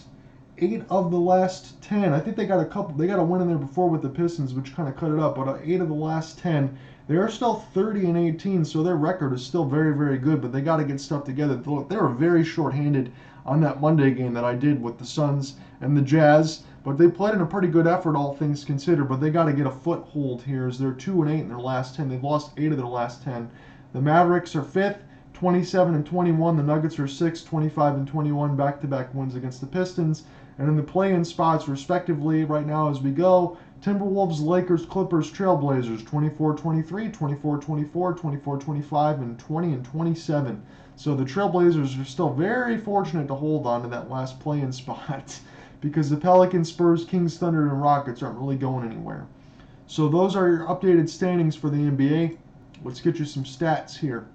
8 of the last 10. I think they got a win in there before with the Pistons, which kind of cut it up, but 8 of the last 10. They are still 30-18, so their record is still very, very good, but they got to get stuff together. They were very short-handed on that Monday game that I did with the Suns and the Jazz, but they played in a pretty good effort, all things considered, but they got to get a foothold here as they're 2-8 in their last 10. They've lost 8 of their last 10. The Mavericks are 5th, 27 and 21. The Nuggets are 6, 25 and 21, back-to-back wins against the Pistons. And in the play-in spots, respectively, right now as we go, Timberwolves, Lakers, Clippers, Trailblazers, 24-23, 24-24, 24-25, and 20 and 27. So the Trailblazers are still very fortunate to hold on to that last play-in spot because the Pelicans, Spurs, Kings, Thunder, and Rockets aren't really going anywhere. So those are your updated standings for the NBA. Let's get you some stats here.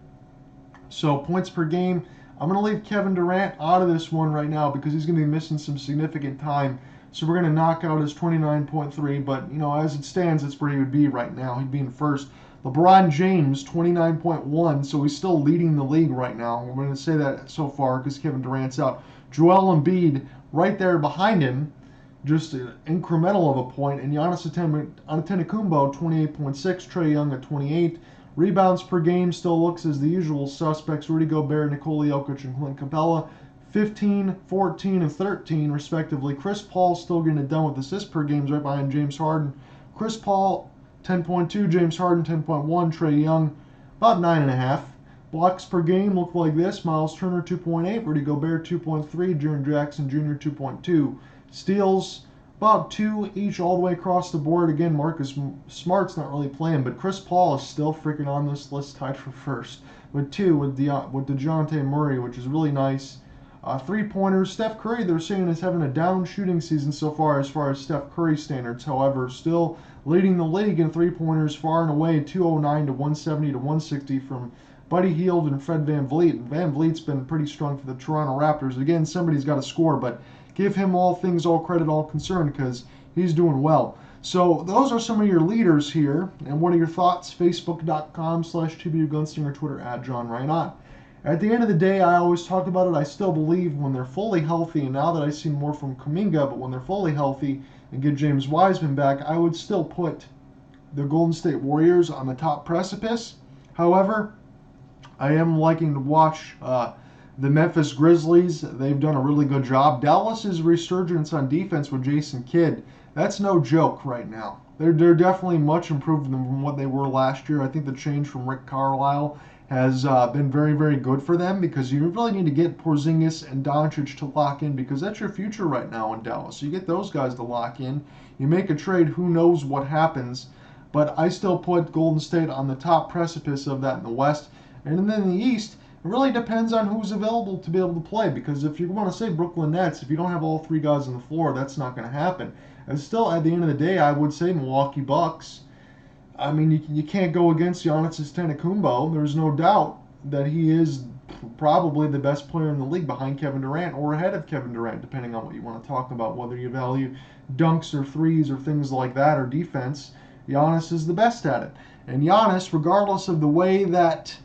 So points per game, I'm going to leave Kevin Durant out of this one right now because he's going to be missing some significant time. So we're going to knock out his 29.3, but you know, as it stands, that's where he would be right now. He'd be in first. LeBron James, 29.1, so he's still leading the league right now. We're going to say that so far because Kevin Durant's out. Joel Embiid, right there behind him, just an incremental of a point. And Giannis Antetokounmpo, 28.6. Trae Young at 28. Rebounds per game still looks as the usual suspects. Rudy Gobert, Nikola Jokic, and Clint Capella. 15, 14, and 13, respectively. Chris Paul still getting it done with assists per games right behind James Harden. Chris Paul, 10.2. James Harden, 10.1. Trae Young, about 9.5. Blocks per game look like this. Miles Turner, 2.8. Rudy Gobert, 2.3. Jaren Jackson Jr., 2.2. Steals, about 2 each all the way across the board. Again, Marcus Smart's not really playing, but Chris Paul is still freaking on this list, tied for first with 2 with DeJounte Murray, which is really nice. 3-pointers. Steph Curry, they're saying, is having a down shooting season so far as Steph Curry standards. However, still leading the league in 3-pointers far and away, 209 to 170 to 160 from Buddy Hield and Fred VanVleet. VanVleet's been pretty strong for the Toronto Raptors. Again, somebody's got to score, but give him all things, all credit, all concern, because he's doing well. So those are some of your leaders here. And what are your thoughts? Facebook.com/TBUGunslinger, Twitter @JohnReinott. At the end of the day, I always talk about it. I still believe when they're fully healthy, and now that I see more from Kuminga, but when they're fully healthy and get James Wiseman back, I would still put the Golden State Warriors on the top precipice. However, I am liking to watch the Memphis Grizzlies. They've done a really good job. Dallas's resurgence on defense with Jason Kidd, that's no joke right now. They're definitely much improved from what they were last year. I think the change from Rick Carlisle has been very, very good for them because you really need to get Porzingis and Doncic to lock in because that's your future right now in Dallas. So you get those guys to lock in. You make a trade, who knows what happens. But I still put Golden State on the top precipice of that in the West. And then in the East, it really depends on who's available to be able to play because if you want to say Brooklyn Nets, if you don't have all 3 guys on the floor, that's not going to happen. And still, at the end of the day, I would say Milwaukee Bucks. I mean, you can't go against Giannis Antetokounmpo. There's no doubt that he is probably the best player in the league behind Kevin Durant or ahead of Kevin Durant, depending on what you want to talk about, whether you value dunks or threes or things like that or defense. Giannis is the best at it. And Giannis, regardless of the way that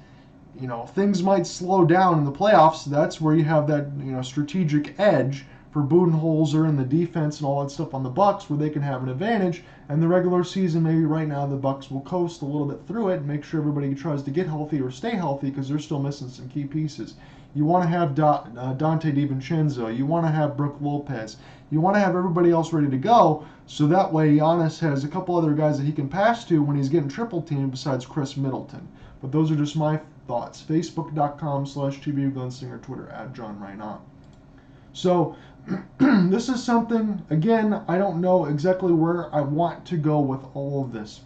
things might slow down in the playoffs, that's where you have that strategic edge for Budenholzer and the defense and all that stuff on the Bucks, where they can have an advantage. And the regular season, maybe right now the Bucks will coast a little bit through it, and make sure everybody tries to get healthy or stay healthy because they're still missing some key pieces. You want to have Dante DiVincenzo. You want to have Brook Lopez. You want to have everybody else ready to go, so that way Giannis has a couple other guys that he can pass to when he's getting triple teamed besides Chris Middleton. But those are just my thoughts. Facebook.com/TBUGunslinger, Twitter @JohnReinott. So this is something, again, I don't know exactly where I want to go with all of this.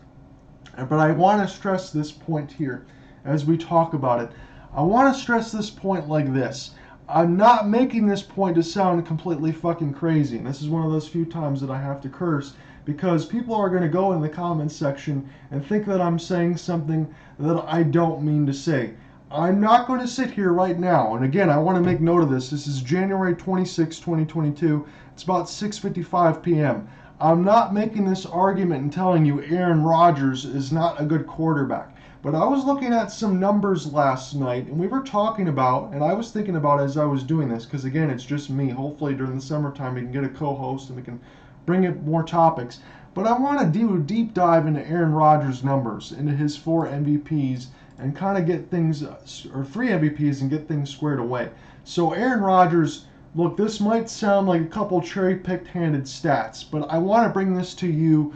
But I want to stress this point here as we talk about it. I want to stress this point like this. I'm not making this point to sound completely fucking crazy. And this is one of those few times that I have to curse because people are going to go in the comments section and think that I'm saying something that I don't mean to say. I'm not going to sit here right now, and again, I want to make note of this. This is January 26, 2022. It's about 6:55 p.m. I'm not making this argument and telling you Aaron Rodgers is not a good quarterback. But I was looking at some numbers last night, and we were talking about, and I was thinking about as I was doing this, because again, it's just me. Hopefully during the summertime we can get a co-host and we can bring in more topics. But I want to do a deep dive into Aaron Rodgers' numbers, into his 4 MVPs, and kind of get things, or 3 MVPs, and get things squared away. So Aaron Rodgers, look, this might sound like a couple cherry-picked handed stats, but I want to bring this to you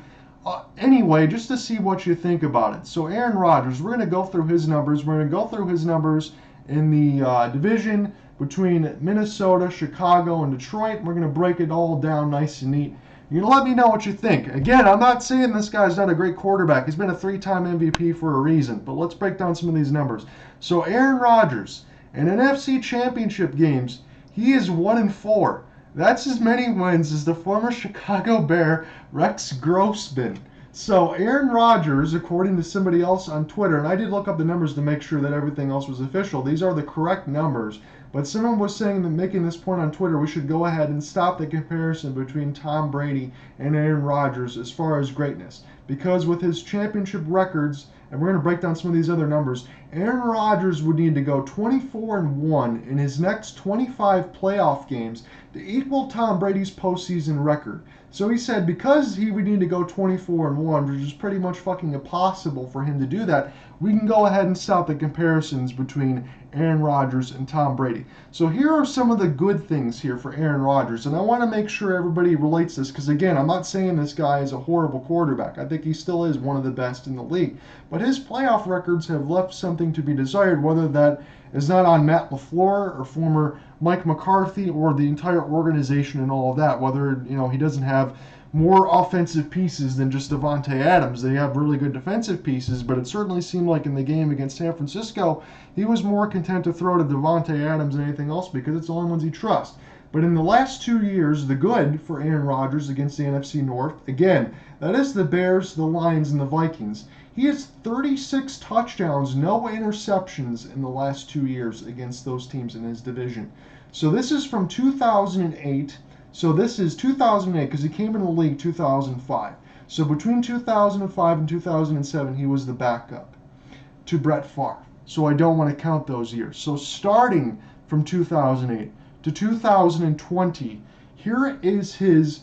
anyway, just to see what you think about it. So Aaron Rodgers, we're going to go through his numbers. We're going to go through his numbers in the division between Minnesota, Chicago, and Detroit. We're going to break it all down nice and neat. You're going to let me know what you think. Again, I'm not saying this guy's not a great quarterback. He's been a 3-time MVP for a reason. But let's break down some of these numbers. So Aaron Rodgers, in NFC Championship games, he is 1-4. That's as many wins as the former Chicago Bear, Rex Grossman. So Aaron Rodgers, according to somebody else on Twitter, and I did look up the numbers to make sure that everything else was official. These are the correct numbers. But someone was saying that making this point on Twitter, we should go ahead and stop the comparison between Tom Brady and Aaron Rodgers as far as greatness. Because with his championship records, and we're going to break down some of these other numbers, Aaron Rodgers would need to go 24-1 in his next 25 playoff games to equal Tom Brady's postseason record. So he said because he would need to go 24-1, which is pretty much fucking impossible for him to do that, we can go ahead and stop the comparisons between Aaron Rodgers and Tom Brady. So here are some of the good things here for Aaron Rodgers, and I want to make sure everybody relates this, because again, I'm not saying this guy is a horrible quarterback. I think he still is one of the best in the league. But his playoff records have left something to be desired, whether that is not on Matt LaFleur or former Mike McCarthy or the entire organization and all of that, whether he doesn't have more offensive pieces than just Davante Adams. They have really good defensive pieces, but it certainly seemed like in the game against San Francisco, he was more content to throw to Davante Adams than anything else because it's the only ones he trusts. But in the last 2 years, the good for Aaron Rodgers against the NFC North, again, that is the Bears, the Lions, and the Vikings. He has 36 touchdowns, no interceptions in the last 2 years against those teams in his division. So this is from 2008. So this is 2008 because he came in the league 2005. So between 2005 and 2007, he was the backup to Brett Favre. So I don't want to count those years. So starting from 2008 to 2020, here is his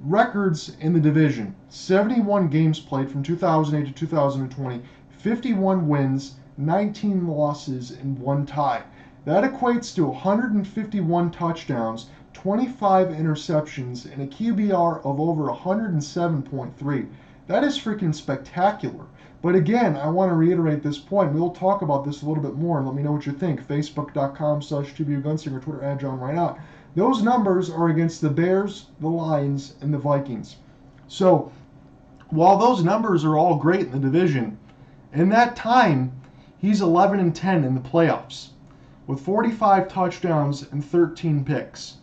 records in the division. 71 games played from 2008 to 2020, 51 wins, 19 losses, and 1 tie. That equates to 151 touchdowns, 25 interceptions, and a QBR of over 107.3. That is freaking spectacular. But again, I want to reiterate this point. We'll talk about this a little bit more and let me know what you think. Facebook.com/TBUGunslinger, Twitter @JohnRineout. Those numbers are against the Bears, the Lions, and the Vikings. So while those numbers are all great in the division, in that time, he's 11-10 in the playoffs with 45 touchdowns and 13 picks.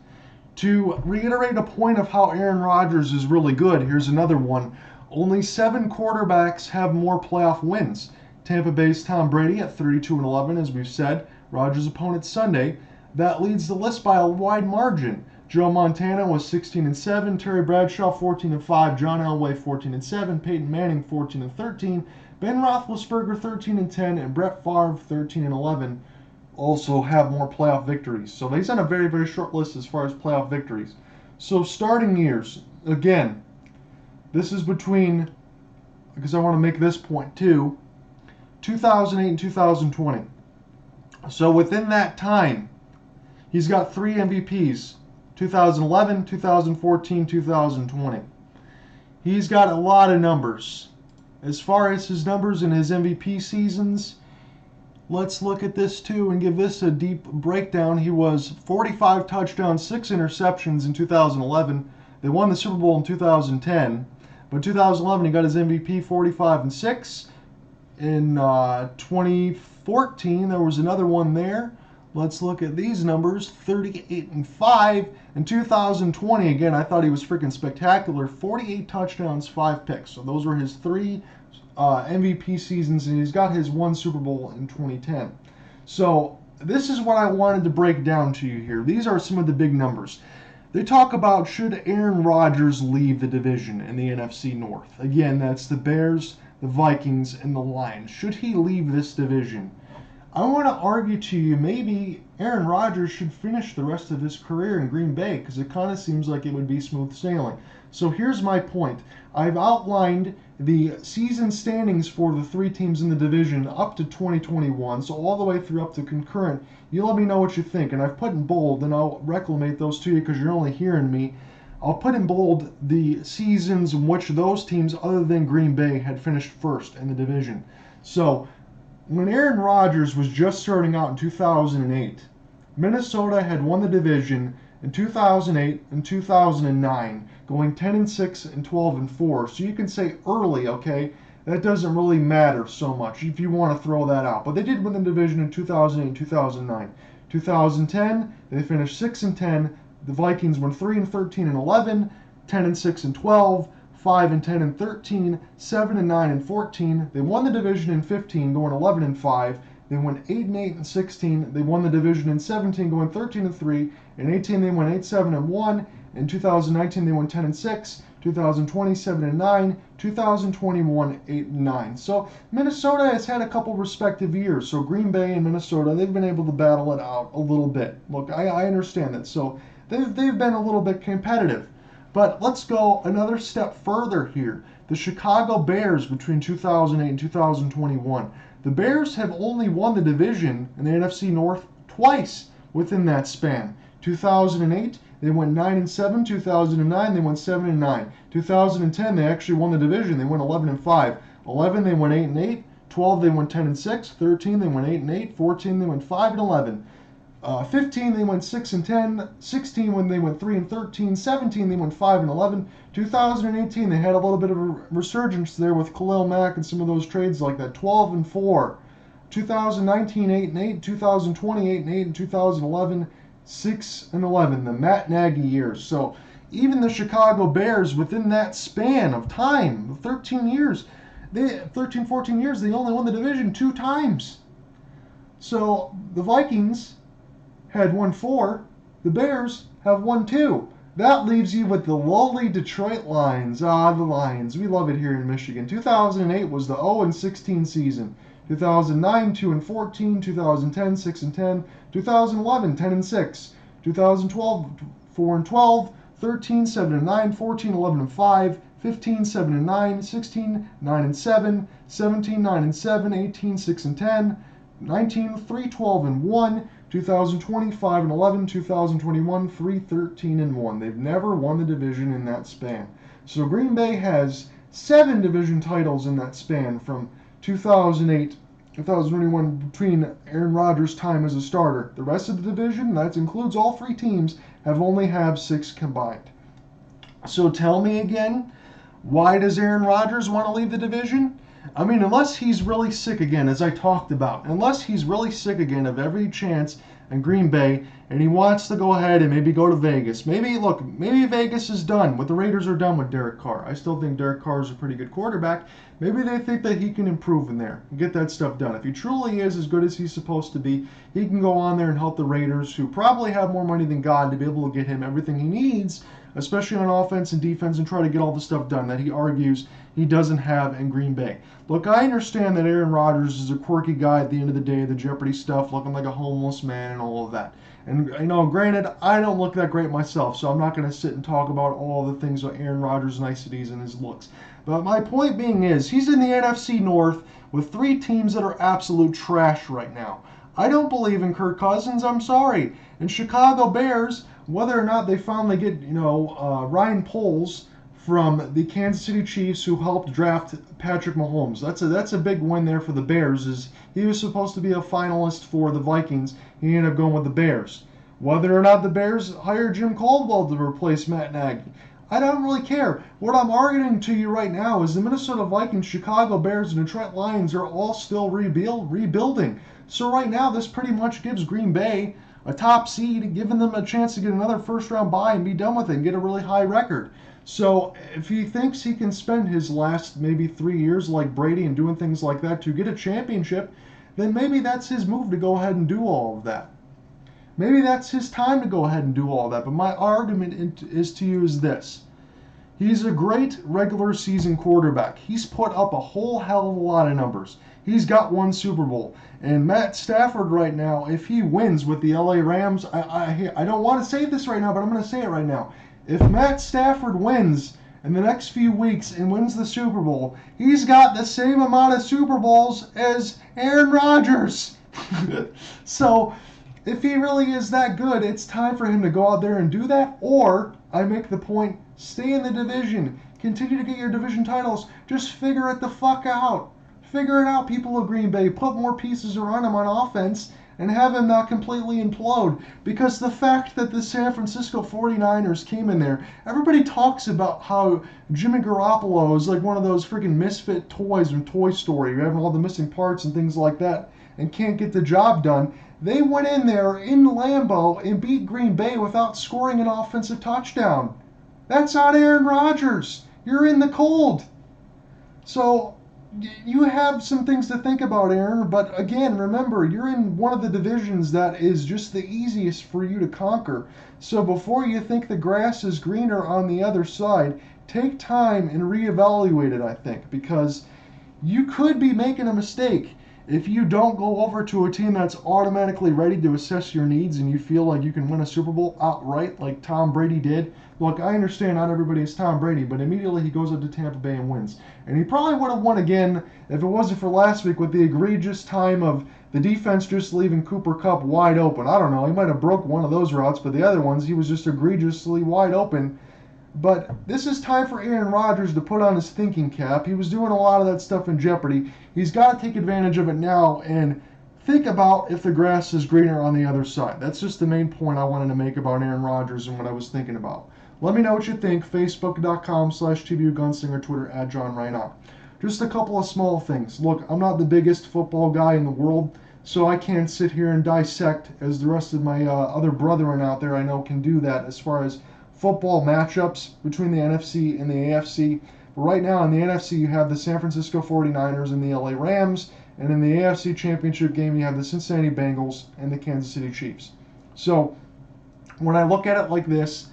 To reiterate a point of how Aaron Rodgers is really good, here's another one. Only 7 quarterbacks have more playoff wins. Tampa Bay's Tom Brady at 32-11, as we've said. Rodgers' opponent Sunday. That leads the list by a wide margin. Joe Montana was 16-7, Terry Bradshaw 14-5, John Elway 14-7, Peyton Manning 14-13, Ben Roethlisberger 13-10, and Brett Favre 13-11. Also have more playoff victories. So he's on a very, very short list as far as playoff victories. So starting years, again, this is between, because I want to make this point too, 2008 and 2020. So within that time, he's got 3 MVPs, 2011, 2014, 2020. He's got a lot of numbers. As far as his numbers in his MVP seasons, let's look at this too and give this a deep breakdown. He was 45 touchdowns, 6 interceptions in 2011. They won the Super Bowl in 2010. But 2011, he got his MVP, 45-6. In 2014, there was another one there. Let's look at these numbers, 38-5. In 2020, again, I thought he was freaking spectacular. 48 touchdowns, 5 picks. So those were his 3 MVP seasons, and he's got his 1 Super Bowl in 2010. So this is what I wanted to break down to you here. These are some of the big numbers. They talk about, should Aaron Rodgers leave the division in the NFC North? Again, that's the Bears, the Vikings, and the Lions. Should he leave this division? I want to argue to you maybe Aaron Rodgers should finish the rest of his career in Green Bay because it kind of seems like it would be smooth sailing. So here's my point. I've outlined the season standings for the 3 teams in the division up to 2021, so all the way through up to concurrent. You let me know what you think, and I've put in bold, and I'll reclamate those to you because you're only hearing me. I'll put in bold the seasons in which those teams other than Green Bay had finished first in the division. So when Aaron Rodgers was just starting out in 2008, Minnesota had won the division in 2008 and 2009, going 10-6 and 12-4. So you can say early, okay, that doesn't really matter so much if you want to throw that out. But they did win the division in 2008 and 2009. 2010, they finished 6-10. The Vikings went 3-13 and 11, 10-6 and 12, 5-10 and 13, 7-9 and 14. They won the division in 15, going 11-5. They went 8-8 and 16. They won the division in 17, going 13-3. In 18, they went 8-7 and 1. In 2019, they went 10-6. 2020, 7-9. 2021, 8-9. So Minnesota has had a couple respective years. So Green Bay and Minnesota, they've been able to battle it out a little bit. Look, I understand that. So they've been a little bit competitive. But let's go another step further here. The Chicago Bears between 2008 and 2021. The Bears have only won the division in the NFC North twice within that span. 2008, they went 9-7. 2009, they went 7-9. 2010, they actually won the division. They went 11-5. 11, they went 8-8. 12, they went 10-6. 13, they went 8-8. 14, they went 5-11. 15, they went 6-10. 16, when they went 3-13. 17, they went 5-11. 2018, they had a little bit of a resurgence there with Khalil Mack and some of those trades like that. 12-4. 2019, 8-8. 2020, 8-8. And 2011, 6-11. The Matt Nagy years. So even the Chicago Bears, within that span of time, 13 years, 14 years, they only won the division 2 times. So the Vikings had won 4. The Bears have won 2. That leaves you with the lowly Detroit Lions. The Lions. We love it here in Michigan. 2008 was the 0-16 season. 2009, 2-14. 2010, 6-10. 2011, 10-6. 2012, 4-12. 13, 7-9. 14, 11-5. 15, 7-9. 16, 9-7. 17, 9-7. 18, 6-10. 19, 3-12-1. 2020, 5-11. 2021, 3-13-1. They've never won the division in that span. So Green Bay has 7 division titles in that span from 2008 2021 between Aaron Rodgers' time as a starter. The rest of the division, that includes all 3 teams, have only have 6 combined. So tell me again, why does Aaron Rodgers want to leave the division? I mean, unless he's really sick again, as I talked about, unless he's really sick again of every chance in Green Bay, and he wants to go ahead and maybe go to Vegas. Maybe Vegas is done. The Raiders are done with Derek Carr. I still think Derek Carr is a pretty good quarterback. Maybe they think that he can improve in there and get that stuff done. If he truly is as good as he's supposed to be, he can go on there and help the Raiders, who probably have more money than God, to be able to get him everything he needs, especially on offense and defense, and try to get all the stuff done that he argues he doesn't have in Green Bay. Look, I understand that Aaron Rodgers is a quirky guy at the end of the day, the Jeopardy stuff, looking like a homeless man and all of that. And, granted, I don't look that great myself, so I'm not going to sit and talk about all the things with Aaron Rodgers' niceties and his looks. But my point being is, he's in the NFC North with 3 teams that are absolute trash right now. I don't believe in Kirk Cousins, I'm sorry. And Chicago Bears, whether or not they finally get, Ryan Poles from the Kansas City Chiefs, who helped draft Patrick Mahomes. That's a big win there for the Bears. Is he was supposed to be a finalist for the Vikings. He ended up going with the Bears. Whether or not the Bears hire Jim Caldwell to replace Matt Nagy, I don't really care. What I'm arguing to you right now is the Minnesota Vikings, Chicago Bears, and Detroit Lions are all still rebuilding. So right now, this pretty much gives Green Bay a top seed, giving them a chance to get another first-round bye and be done with it and get a really high record. So if he thinks he can spend his last maybe 3 years like Brady and doing things like that to get a championship, then maybe that's his move to go ahead and do all of that. Maybe that's his time to go ahead and do all that. But my argument is to you is this. He's a great regular season quarterback. He's put up a whole hell of a lot of numbers. He's got 1 Super Bowl. And Matt Stafford right now, if he wins with the LA Rams, I don't want to say this right now, but I'm going to say it right now. If Matt Stafford wins in the next few weeks and wins the Super Bowl, he's got the same amount of Super Bowls as Aaron Rodgers. So if he really is that good, it's time for him to go out there and do that. Or, I make the point, stay in the division. Continue to get your division titles. Just figure it the fuck out. Figure it out, people of Green Bay. Put more pieces around him on offense and have him not completely implode. Because the fact that the San Francisco 49ers came in there, everybody talks about how Jimmy Garoppolo is like one of those freaking misfit toys from Toy Story. You're having all the missing parts and things like that and can't get the job done. They went in there in Lambeau and beat Green Bay without scoring an offensive touchdown. That's on Aaron Rodgers. You're in the cold. So you have some things to think about, Aaron, but again, remember, you're in one of the divisions that is just the easiest for you to conquer. So before you think the grass is greener on the other side, take time and reevaluate it, I think, because you could be making a mistake if you don't go over to a team that's automatically ready to assess your needs and you feel like you can win a Super Bowl outright like Tom Brady did. Look, I understand not everybody is Tom Brady, but immediately he goes up to Tampa Bay and wins. And he probably would have won again if it wasn't for last week with the egregious time of the defense just leaving Cooper Kupp wide open. I don't know, he might have broke one of those routes, but the other ones, he was just egregiously wide open. But this is time for Aaron Rodgers to put on his thinking cap. He was doing a lot of that stuff in jeopardy. He's got to take advantage of it now and think about if the grass is greener on the other side. That's just the main point I wanted to make about Aaron Rodgers and what I was thinking about. Let me know what you think. Facebook.com/TBUGunslinger, Twitter @JohnReinach. Just a couple of small things. Look, I'm not the biggest football guy in the world, so I can't sit here and dissect as the rest of my other brethren out there I know can do that as far as football matchups between the NFC and the AFC. But right now in the NFC, you have the San Francisco 49ers and the LA Rams, and in the AFC Championship game, you have the Cincinnati Bengals and the Kansas City Chiefs. So when I look at it like this,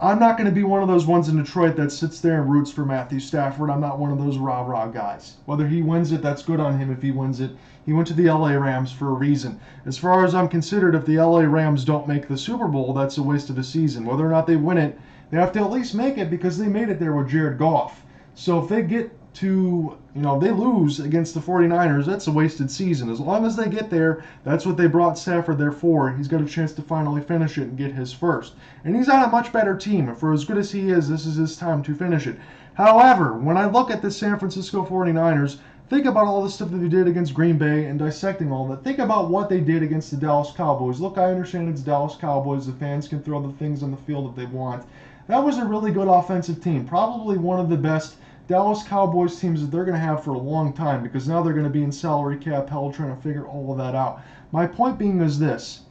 I'm not going to be one of those ones in Detroit that sits there and roots for Matthew Stafford. I'm not one of those rah-rah guys. Whether he wins it, that's good on him if he wins it. He went to the LA Rams for a reason. As far as I'm considered, if the LA Rams don't make the Super Bowl, that's a waste of a season. Whether or not they win it, they have to at least make it because they made it there with Jared Goff. So if they get to, they lose against the 49ers, that's a wasted season. As long as they get there, that's what they brought Stafford there for. He's got a chance to finally finish it and get his first. And he's on a much better team. For as good as he is, this is his time to finish it. However, when I look at the San Francisco 49ers, think about all the stuff that they did against Green Bay and dissecting all that. Think about what they did against the Dallas Cowboys. Look, I understand it's Dallas Cowboys. The fans can throw the things on the field that they want. That was a really good offensive team. Probably one of the best Dallas Cowboys teams that they're going to have for a long time because now they're going to be in salary cap hell trying to figure all of that out. My point being is this.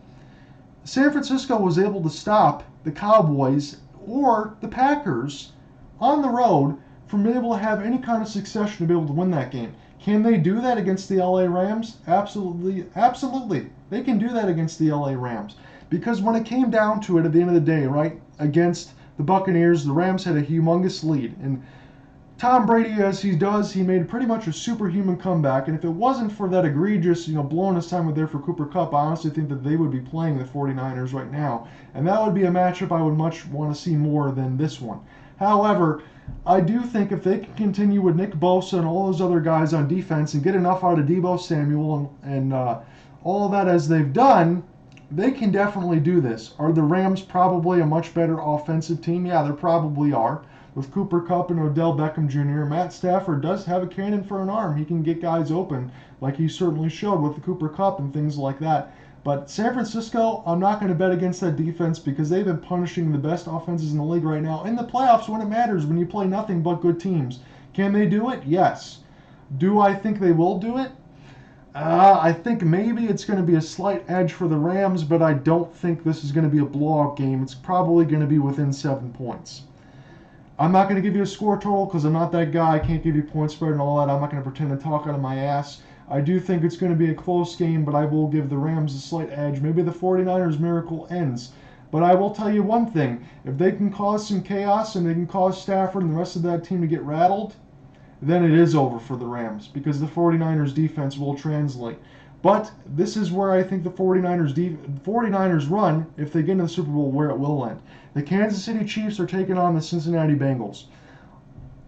San Francisco was able to stop the Cowboys or the Packers on the road from being able to have any kind of succession to be able to win that game. Can they do that against the LA Rams? Absolutely. Absolutely. They can do that against the LA Rams. Because when it came down to it at the end of the day, right, against the Buccaneers, the Rams had a humongous lead. And Tom Brady, as he does, he made pretty much a superhuman comeback. And if it wasn't for that egregious, blowing his time with there for Cooper Kupp, I honestly think that they would be playing the 49ers right now. And that would be a matchup I would much want to see more than this one. However, I do think if they can continue with Nick Bosa and all those other guys on defense and get enough out of Deebo Samuel and all of that as they've done, they can definitely do this. Are the Rams probably a much better offensive team? Yeah, they probably are. With Cooper Kupp and Odell Beckham Jr., Matt Stafford does have a cannon for an arm. He can get guys open like he certainly showed with the Cooper Kupp and things like that. But San Francisco, I'm not going to bet against that defense because they've been punishing the best offenses in the league right now in the playoffs when it matters, when you play nothing but good teams. Can they do it? Yes. Do I think they will do it? I think maybe it's going to be a slight edge for the Rams, but I don't think this is going to be a blowout game. It's probably going to be within 7 points. I'm not going to give you a score total because I'm not that guy. I can't give you point spread and all that. I'm not going to pretend to talk out of my ass. I do think it's going to be a close game, but I will give the Rams a slight edge. Maybe the 49ers miracle ends. But I will tell you one thing. If they can cause some chaos and they can cause Stafford and the rest of that team to get rattled, then it is over for the Rams because the 49ers defense will translate. But this is where I think the 49ers run, if they get into the Super Bowl, where it will end. The Kansas City Chiefs are taking on the Cincinnati Bengals.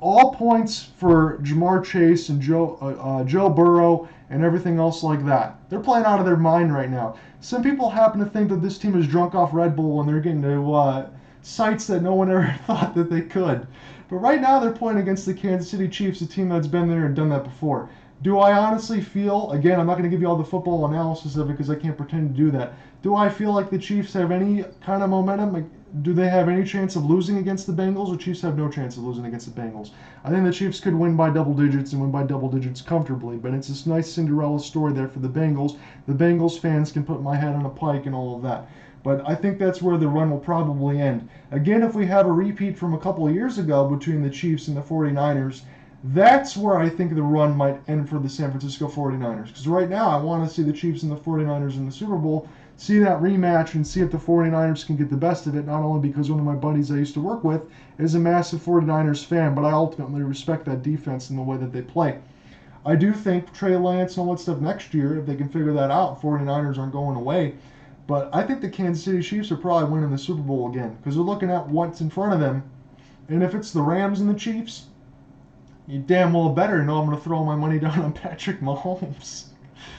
All points for Jamar Chase and Joe Burrow and everything else like that. They're playing out of their mind right now. Some people happen to think that this team is drunk off Red Bull and they're getting to sites that no one ever thought that they could. But right now they're playing against the Kansas City Chiefs, a team that's been there and done that before. Do I honestly feel, again, I'm not going to give you all the football analysis of it because I can't pretend to do that. Do I feel like the Chiefs have any kind of momentum? Like, do they have any chance of losing against the Bengals? The Chiefs have no chance of losing against the Bengals. I think the Chiefs could win by double digits and win by double digits comfortably, but it's this nice Cinderella story there for the Bengals. The Bengals fans can put my head on a pike and all of that. But I think that's where the run will probably end. Again, if we have a repeat from a couple of years ago between the Chiefs and the 49ers, that's where I think the run might end for the San Francisco 49ers. Because right now, I want to see the Chiefs and the 49ers in the Super Bowl, see that rematch, and see if the 49ers can get the best of it, not only because one of my buddies I used to work with is a massive 49ers fan, but I ultimately respect that defense and the way that they play. I do think Trey Lance and all that stuff next year, if they can figure that out, 49ers aren't going away. But I think the Kansas City Chiefs are probably winning the Super Bowl again because they're looking at what's in front of them. And if it's the Rams and the Chiefs, you damn well better know I'm going to throw my money down on Patrick Mahomes.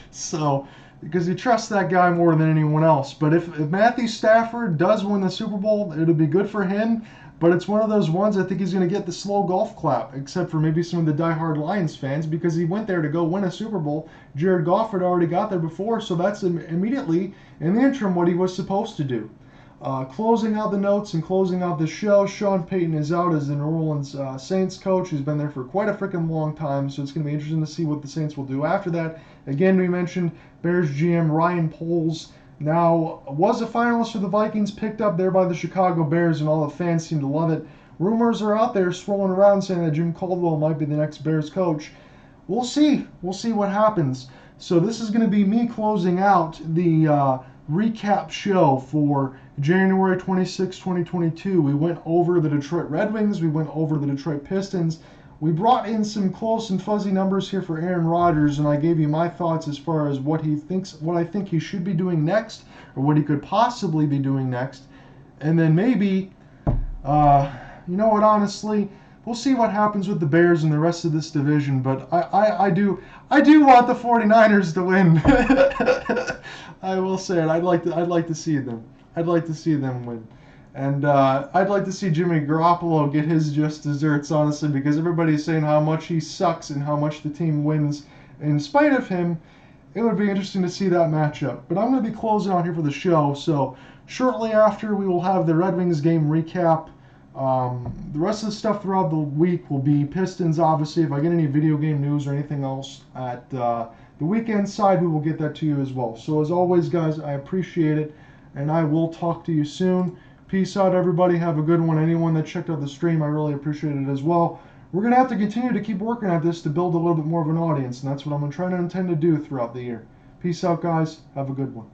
So, because you trust that guy more than anyone else. But if Matthew Stafford does win the Super Bowl, it'll be good for him. But it's one of those ones I think he's going to get the slow golf clap, except for maybe some of the diehard Lions fans, because he went there to go win a Super Bowl. Jared Goff had already got there before, so that's immediately, in the interim, what he was supposed to do. Closing out the notes and closing out the show, Sean Payton is out as the New Orleans Saints coach, who's been there for quite a freaking long time, so it's going to be interesting to see what the Saints will do after that. Again, we mentioned Bears GM Ryan Poles now was a finalist for the Vikings, picked up there by the Chicago Bears, and all the fans seem to love it. Rumors are out there swirling around saying that Jim Caldwell might be the next Bears coach. We'll see. We'll see what happens. So this is going to be me closing out the recap show for January 26, 2022. We went over the Detroit Red Wings. We went over the Detroit Pistons. We brought in some close and fuzzy numbers here for Aaron Rodgers, and I gave you my thoughts as far as what I think he should be doing next, or what he could possibly be doing next. And then maybe, you know what, honestly, we'll see what happens with the Bears and the rest of this division, but I do want the 49ers to win. I will say it. I'd like to see them. I'd like to see them win. And I'd like to see Jimmy Garoppolo get his just desserts, honestly, because everybody's saying how much he sucks and how much the team wins. In spite of him, it would be interesting to see that matchup. But I'm going to be closing out here for the show. So shortly after, we will have the Red Wings game recap. The rest of the stuff throughout the week will be Pistons, obviously. If I get any video game news or anything else at the weekend side, we will get that to you as well. So as always, guys, I appreciate it, and I will talk to you soon. Peace out, everybody. Have a good one. Anyone that checked out the stream, I really appreciate it as well. We're going to have to continue to keep working at this to build a little bit more of an audience, and that's what I'm trying to intend to do throughout the year. Peace out, guys. Have a good one.